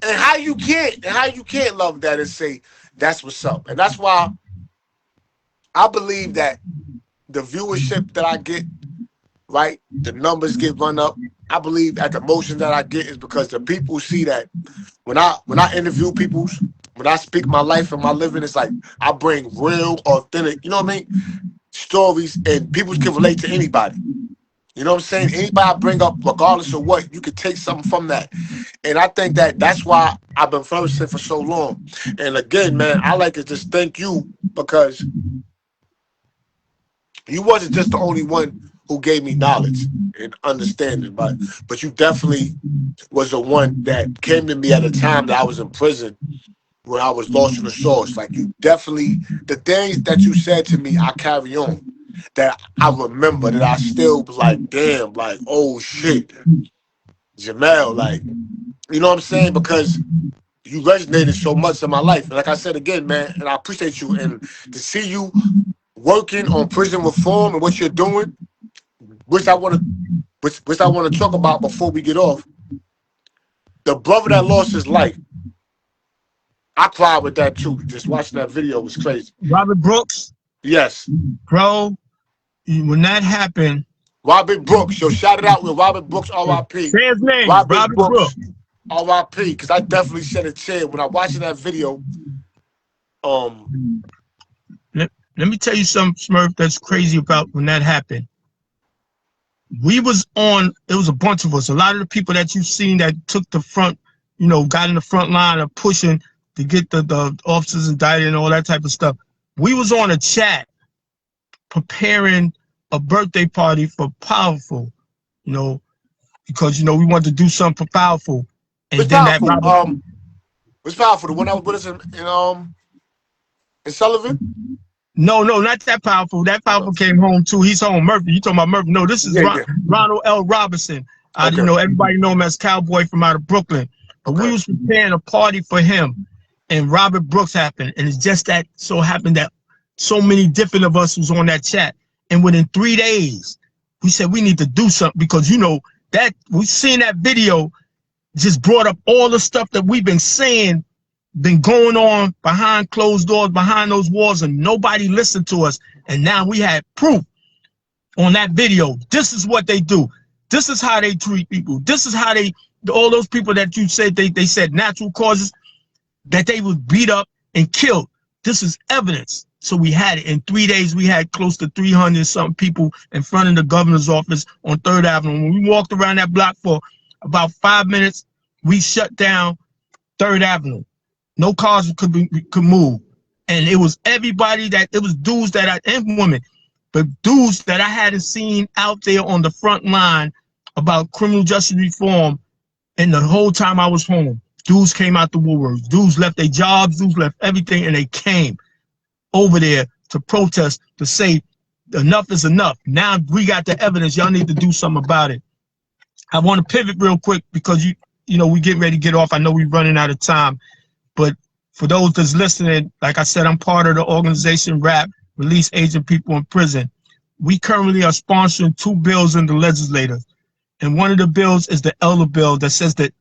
And how you can't love that and say that's what's up. And that's why I believe that the viewership that I get, right, the numbers get run up. I believe that the motion that I get is because the people see that when I interview people, when I speak my life and my living, it's like I bring real, authentic, you know what I mean, stories, and people can relate to anybody. You know what I'm saying? Anybody I bring up, regardless of what, you could take something from that. And I think that's why I've been flourishing for so long. And again, man, I like to just thank you, because You wasn't just the only one who gave me knowledge and understanding, but you definitely was the one that came to me at a time that I was in prison when I was lost in the source. Like you definitely, the things that you said to me, I carry on. That I remember, that I still was like, damn, like, oh shit, Jamel, like, you know what I'm saying? Because you resonated so much in my life. And like I said again, man, and I appreciate you. And to see you working on prison reform and what you're doing, which I want to which I want to talk about before we get off. The brother that lost his life, I cried with that too. Just watching that video was crazy. Robert Brooks, Yes. bro, when that happened, Robert Brooks. Yo, shout it out with Robert Brooks, R.I.P. say his name, Robert Robert Brooks. Brooks, R.I.P. Because I definitely shed a tear when I watched that video. Let me tell you something, Smurf, that's crazy about when that happened. We was on, it was a bunch of us. A lot of the people that you've seen that took the front, you know, got in the front line of pushing to get the officers indicted and all that type of stuff. We was on a chat preparing a birthday party for Powerful, you know, because, you know, we wanted to do something for Powerful. And What's then that Powerful? What's Powerful? The one that was with us in Sullivan? No, not that Powerful. That Powerful came home too. He's home. Murphy, you talking about Murphy? No, this is Ronald L. Robinson. Okay. You know, everybody know him as Cowboy from out of Brooklyn. But we was preparing a party for him, and Robert Brooks happened. And it's just that so happened that so many different of us was on that chat. And within 3 days, we said we need to do something because, you know, that we seen that video just brought up all the stuff that we've been saying, been going on behind closed doors, behind those walls, and nobody listened to us. And now we had proof on that video. This is what they do. This is how they treat people. This is how all those people that you said, they said natural causes, that they was beat up and killed. This is evidence. So we had it. In 3 days, we had close to 300 something people in front of the governor's office on 3rd Avenue. When we walked around that block for about 5 minutes, we shut down 3rd Avenue. No cars could move. And it was everybody it was dudes and women, but dudes that I hadn't seen out there on the front line about criminal justice reform. And the whole time I was home, dudes came out the woodworks. Dudes left their jobs, dudes left everything, and they came over there to protest, to say enough is enough. Now we got the evidence. Y'all need to do something about it. I want to pivot real quick because you know we getting ready to get off. I know we're running out of time. But for those that's listening, like I said, I'm part of the organization RAP, Release Aging People in Prison. We currently are sponsoring 2 bills in the legislature. And one of the bills is the Elder Bill that says that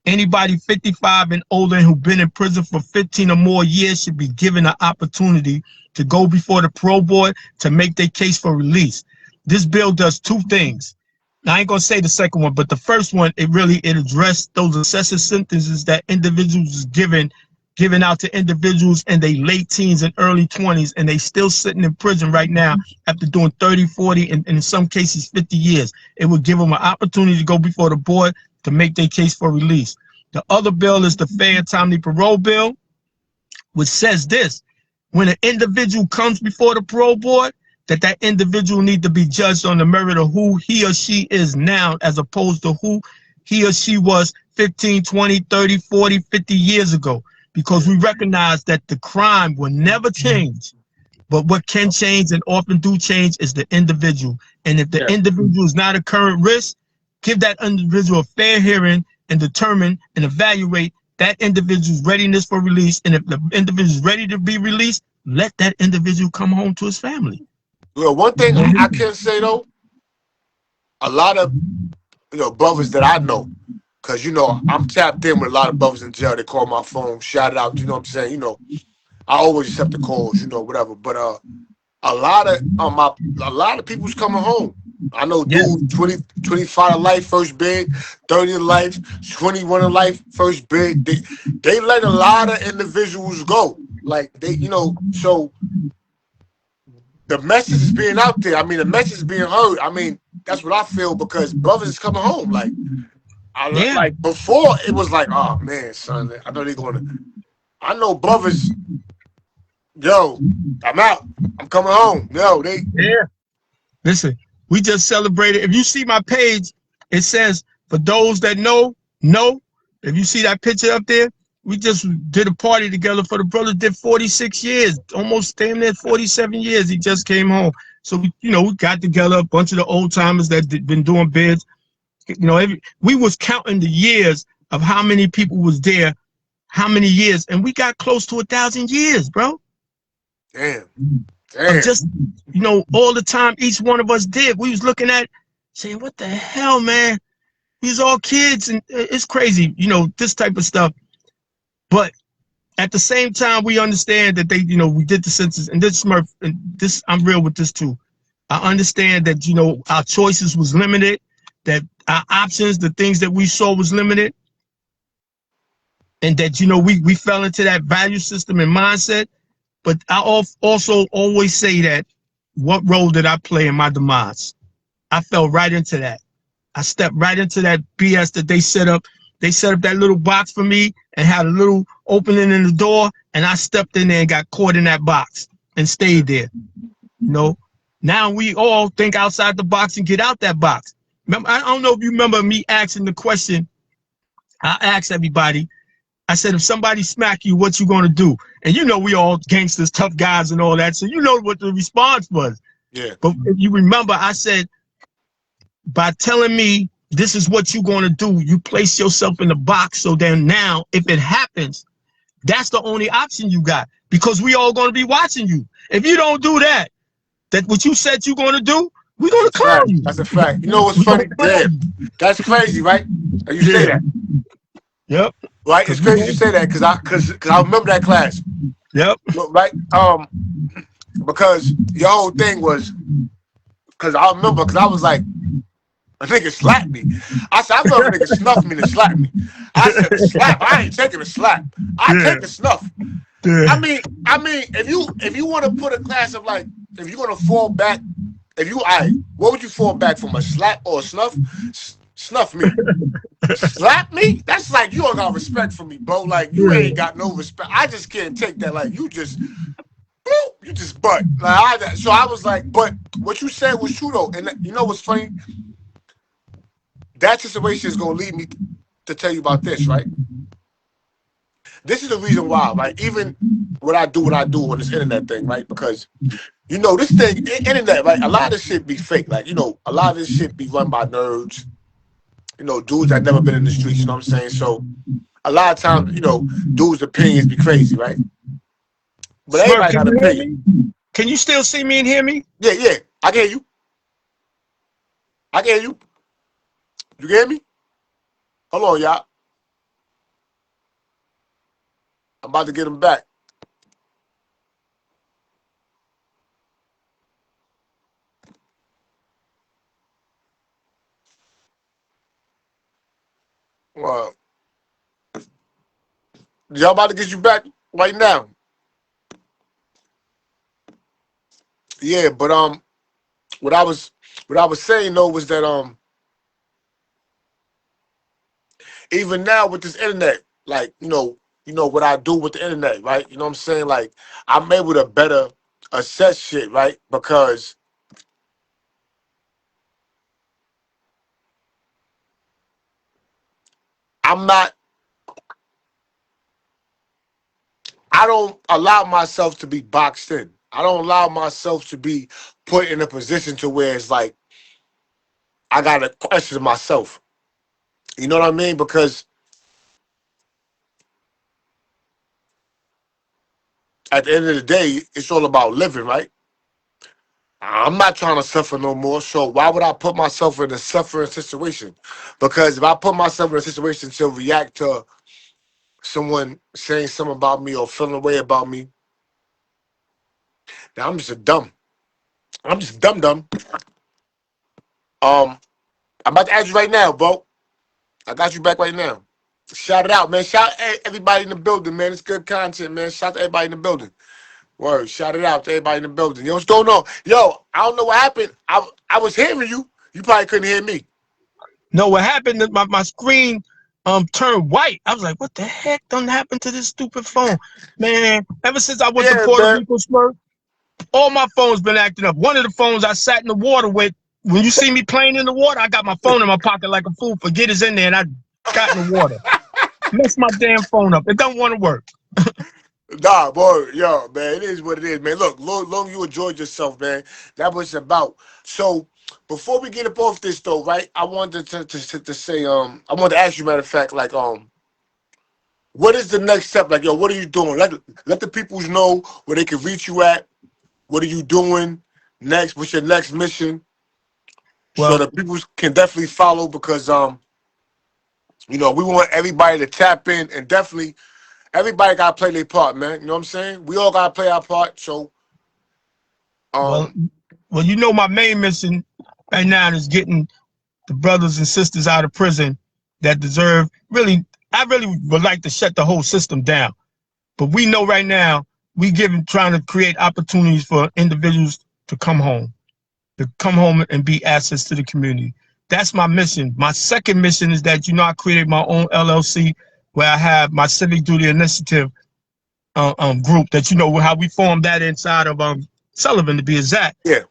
anybody 55 and older who've been in prison for 15 or more years should be given an opportunity to go before the parole board to make their case for release. This bill does 2 things. Now, I ain't gonna say the second one, but the first one, it addressed those excessive sentences that individuals is given out to individuals in their late teens and early 20s, and they still sitting in prison right now after doing 30, 40, and in some cases 50 years. It would give them an opportunity to go before the board to make their case for release. The other bill is the Fair and Timely Parole Bill, which says this: when an individual comes before the parole board, that individual need to be judged on the merit of who he or she is now, as opposed to who he or she was 15, 20, 30, 40, 50 years ago. Because we recognize that the crime will never change. But what can change and often do change is the individual. And if the individual is not a current risk, give that individual a fair hearing and determine and evaluate that individual's readiness for release. And if the individual is ready to be released, let that individual come home to his family. Well, one thing I can say though, a lot of brothers that I know, because I'm tapped in with a lot of brothers in jail. They call my phone, shout it out. You know what I'm saying? I always accept the calls, whatever. But a lot of people's coming home. I know dudes 25 to life, first bid, 30 to life, 21 to life, first bid. They let a lot of individuals go. Like so the message is being out there. I mean, the message is being heard. I mean, that's what I feel, because brothers is coming home. Like, like before, it was like, oh man, son, I know they're gonna. I know brothers. Yo, I'm out. I'm coming home. Yo, Listen, we just celebrated. If you see my page, it says, for those that know. If you see that picture up there, we just did a party together for the brother. Did 46 years, almost damn near 47 years. He just came home. So, we got together, a bunch of the old timers that been doing bids. We was counting the years of how many people was there, how many years, and we got close to 1,000 years, bro. Damn. Of just, all the time each one of us did. We was looking at saying, what the hell, man? We was all kids, and it's crazy, this type of stuff. But at the same time, we understand that we did the census, and this Smurf, and this, I'm real with this too. I understand that, our choices was limited, that our options, the things that we saw was limited, and that, we fell into that value system and mindset. But I also always say that, what role did I play in my demise? I fell right into that. I stepped right into that BS that they set up. They set up that little box for me and had a little opening in the door, and I stepped in there and got caught in that box and stayed there. Now we all think outside the box and get out that box. Remember, I don't know if you remember me asking the question. I asked everybody, I said, if somebody smack you, what you gonna do? And we all gangsters, tough guys and all that. So what the response was. Yeah. But if you remember, I said, by telling me this is what you're gonna do, you place yourself in the box. So then now, if it happens, that's the only option you got, because we all gonna be watching you. If you don't do that what you said you're gonna do, we're gonna clown you. That's a fact. You know what's funny? Damn. That's crazy, right? You say that. Yep. Right? It's crazy you say that because I remember that class. Yep. Right? Because your whole thing was, because I remember, because I was like, a nigga slapped me. I said, I thought a nigga snuffed me to slap me. I said, slap? I ain't taking a slap. I take a snuff. Yeah. I mean, if you want to put a class of like, if you're gonna fall back, what would you fall back from, a slap or a snuff? Snuff me. Slap me? That's like, you don't got respect for me, bro. Like, you ain't got no respect. I just can't take that. Like, you just butt. Like, so I was like, but what you said was true though. And you know what's funny? That situation is gonna lead me to tell you about this, right? This is the reason why, like, even what I do on this internet thing, right? Because this thing, internet, right? A lot of this shit be fake. Like, a lot of this shit be run by nerds. Dudes that never been in the streets, you know what I'm saying? So a lot of times, dudes' opinions be crazy, right? But Smurf, everybody got an opinion. Can you still see me and hear me? Yeah. I can hear you. I can hear you. You hear me? Hold on, y'all. I'm about to get him back. Well, y'all about to get you back right now. Yeah, but what I was saying though was that even now with this internet, like, what I do with the internet, right? You know what I'm saying? Like, I'm able to better assess shit, right? Because I don't allow myself to be boxed in. I don't allow myself to be put in a position to where it's like, I got to question myself. You know what I mean? Because at the end of the day, it's all about living, right? I'm not trying to suffer no more, so why would I put myself in a suffering situation? Because if I put myself in a situation to react to someone saying something about me or feeling a way about me, then I'm just a dumb. I'm just dumb. I'm about to add you right now, bro. I got you back right now. Shout it out, man. Shout everybody in the building, man. It's good content, man. Shout to everybody in the building. Word, shout it out to everybody in the building. Yo, what's going on? Yo, I don't know what happened. I was hearing you. You probably couldn't hear me. No, what happened is my screen turned white. I was like, what the heck done happened to this stupid phone? Man, ever since I went to Puerto Rico, Smurf, All my phones been acting up. One of the phones I sat in the water with. When you see me playing in the water, I got my phone in my pocket like a fool. Forget it's in there, and I got in the water. Mess my damn phone up. It don't want to work. Nah, boy, yo, man, it is what it is, man. Look, long you enjoyed yourself, man. That was about. So, before we get up off this, though, right? I wanted to say, I wanted to ask you, matter of fact, like, what is the next step? Like, yo, what are you doing? Let the peoples know where they can reach you at. What are you doing next? What's your next mission? So Well, that people can definitely follow because, we want everybody to tap in and definitely everybody gotta play their part, man. You know what I'm saying? We all gotta play our part. So, well, um, well, my main mission right now is getting the brothers and sisters out of prison that deserve. Really, I really would like to shut the whole system down. But we know right now trying to create opportunities for individuals to come home and be assets to the community. That's my mission. My second mission is that I created my own LLC where I have my civic duty initiative group. That how we formed that inside of Sullivan to be exact. yeah.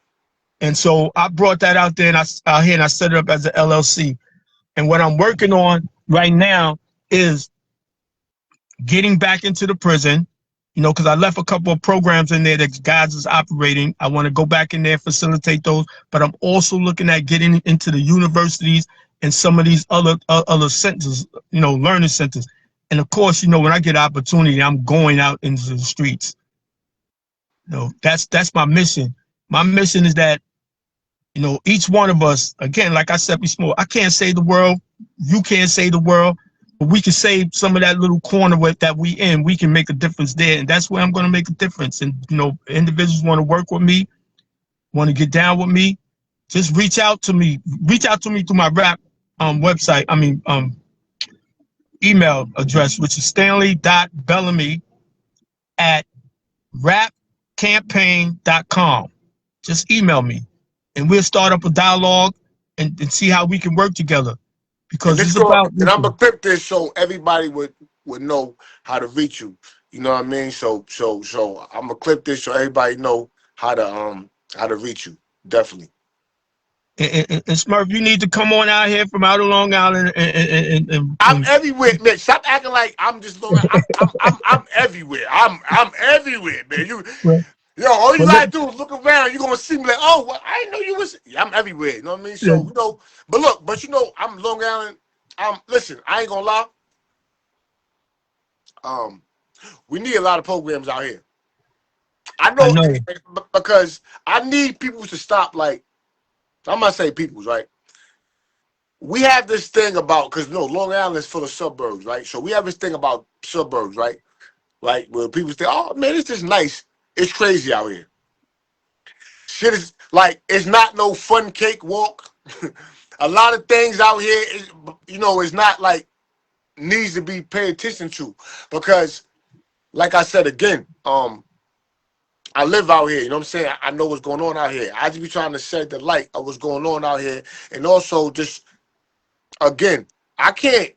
And so I brought that out there and I set it up as an LLC. And what I'm working on right now is getting back into the prison, because I left a couple of programs in there that guys is operating. I want to go back in there, facilitate those, but I'm also looking at getting into the universities and some of these other centers, learning centers. And of course, when I get opportunity, I'm going out into the streets. That's my mission. My mission is that, each one of us, again, like I said before, I can't save the world. You can't save the world. But we can save some of that little corner that we in. We can make a difference there. And that's where I'm going to make a difference. And, individuals want to work with me, want to get down with me. Just reach out to me. Reach out to me through my rap website. Email address, which is stanley.bellamy@rapcampaign.com. Just email me. And we'll start up a dialogue and see how we can work together. Because it's about. And I'm gonna clip this so everybody would know how to reach you. You know what I mean? So I'm gonna clip this so everybody know how to reach you. Definitely. And Smurf, you need to come on out here from out of Long Island I'm everywhere, man. Stop acting like I'm just Long Island. I'm everywhere. I'm everywhere, man. All you gotta do is look around. You're gonna see me like, oh, well, I didn't know you was. Yeah, I'm everywhere. You know what I mean? So but look, I'm Long Island. Listen, I ain't gonna lie. We need a lot of programs out here. I know. Because I need people to stop. Like, I'm not saying people's right. We have this thing about because Long Island is full of suburbs, right? So we have this thing about suburbs, right? Like where people say, "Oh man, it's just nice." It's crazy out here. Shit is like it's not no fun cake walk. A lot of things out here, is not like needs to be paid attention to because, like I said again, I live out here. You know what I'm saying? I know what's going on out here. I just be trying to shed the light of what's going on out here, and also just again, I can't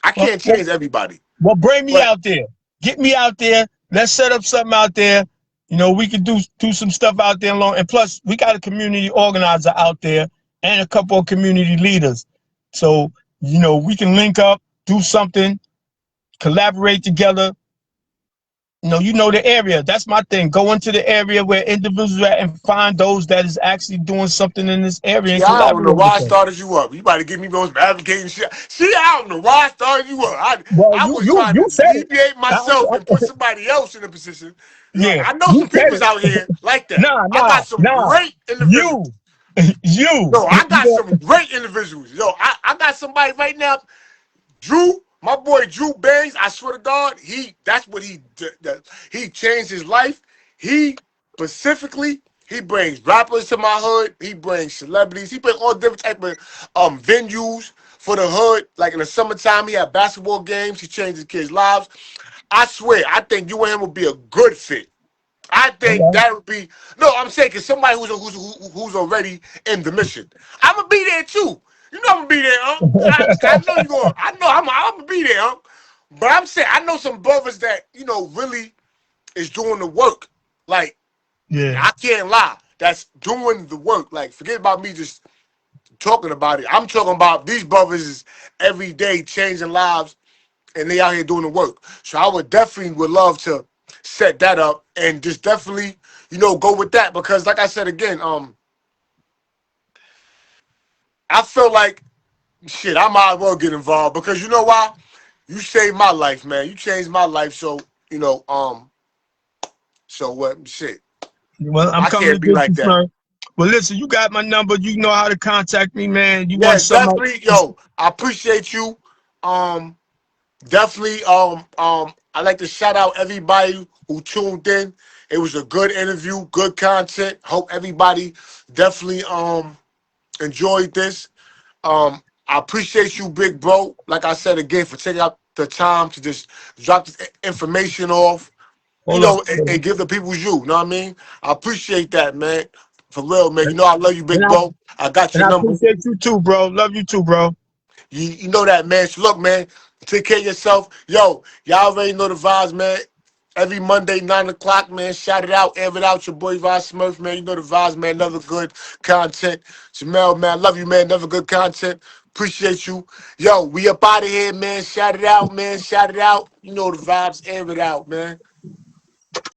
change everybody. Well, bring me out there. Get me out there. Let's set up something out there. We can do some stuff out there alone. And plus, we got a community organizer out there and a couple of community leaders. So, we can link up, do something, collaborate together. The area. That's my thing. Go into the area where individuals are at and find those that is actually doing something in this area. And I don't know why I started you up. You about to give me those advocating shit. See, I don't know why I started you up. I was trying to deviate myself and put somebody else in a position. Yeah, I know some people out here like that. I got some great individuals. I got some great individuals. I got somebody right now. Drew, my boy Drew Bangs, I swear to God, that's what he did. He changed his life. He brings rappers to my hood. He brings celebrities. He brings all different type of venues for the hood. Like in the summertime, he had basketball games. He changed his kids' lives. I swear, I think you and him would be a good fit. I think that would be I'm saying because somebody who's already in the mission. I'm gonna be there too. I'm gonna be there, I know you're going. I know I'm gonna be there, But I'm saying I know some brothers that really is doing the work. Like, Yeah. I can't lie. That's doing the work. Like, forget about me just talking about it. I'm talking about these brothers is every day changing lives and they out here doing the work. So I would love to set that up and just definitely, go with that because like I said again, I feel like shit, I might as well get involved because you know why? You saved my life, man. You changed my life. So, you know, so what shit. Well, I'm I coming to can't be get like you, that. sir. Well, listen, you got my number. You know how to contact me, man. You want Yeah, something definitely. else? Yo, I appreciate you. Um, Definitely. I like to shout out everybody who tuned in. It was a good interview, good content. Hope everybody definitely enjoyed this. I appreciate you, big bro. Like I said again, for taking out the time to just drop this information off, Hold on. and give the people you. Know what I mean? I appreciate that, man. For real, man. You And know I love you, big I bro. I got and your I number. appreciate you too, bro. Love you too, bro. You know that, man. So look, man, take care of yourself. Yo, y'all already know the vibes, man. Every Monday, 9 o'clock, man. Shout it out, air it out. Your boy Vibe Smurf, man. You know the vibes, man. Another good content. Jamel, man. Love you, man. Another good content. Appreciate you. Yo, we up out of here, man. Shout it out, man. Shout it out. You know the vibes. Air it out, man.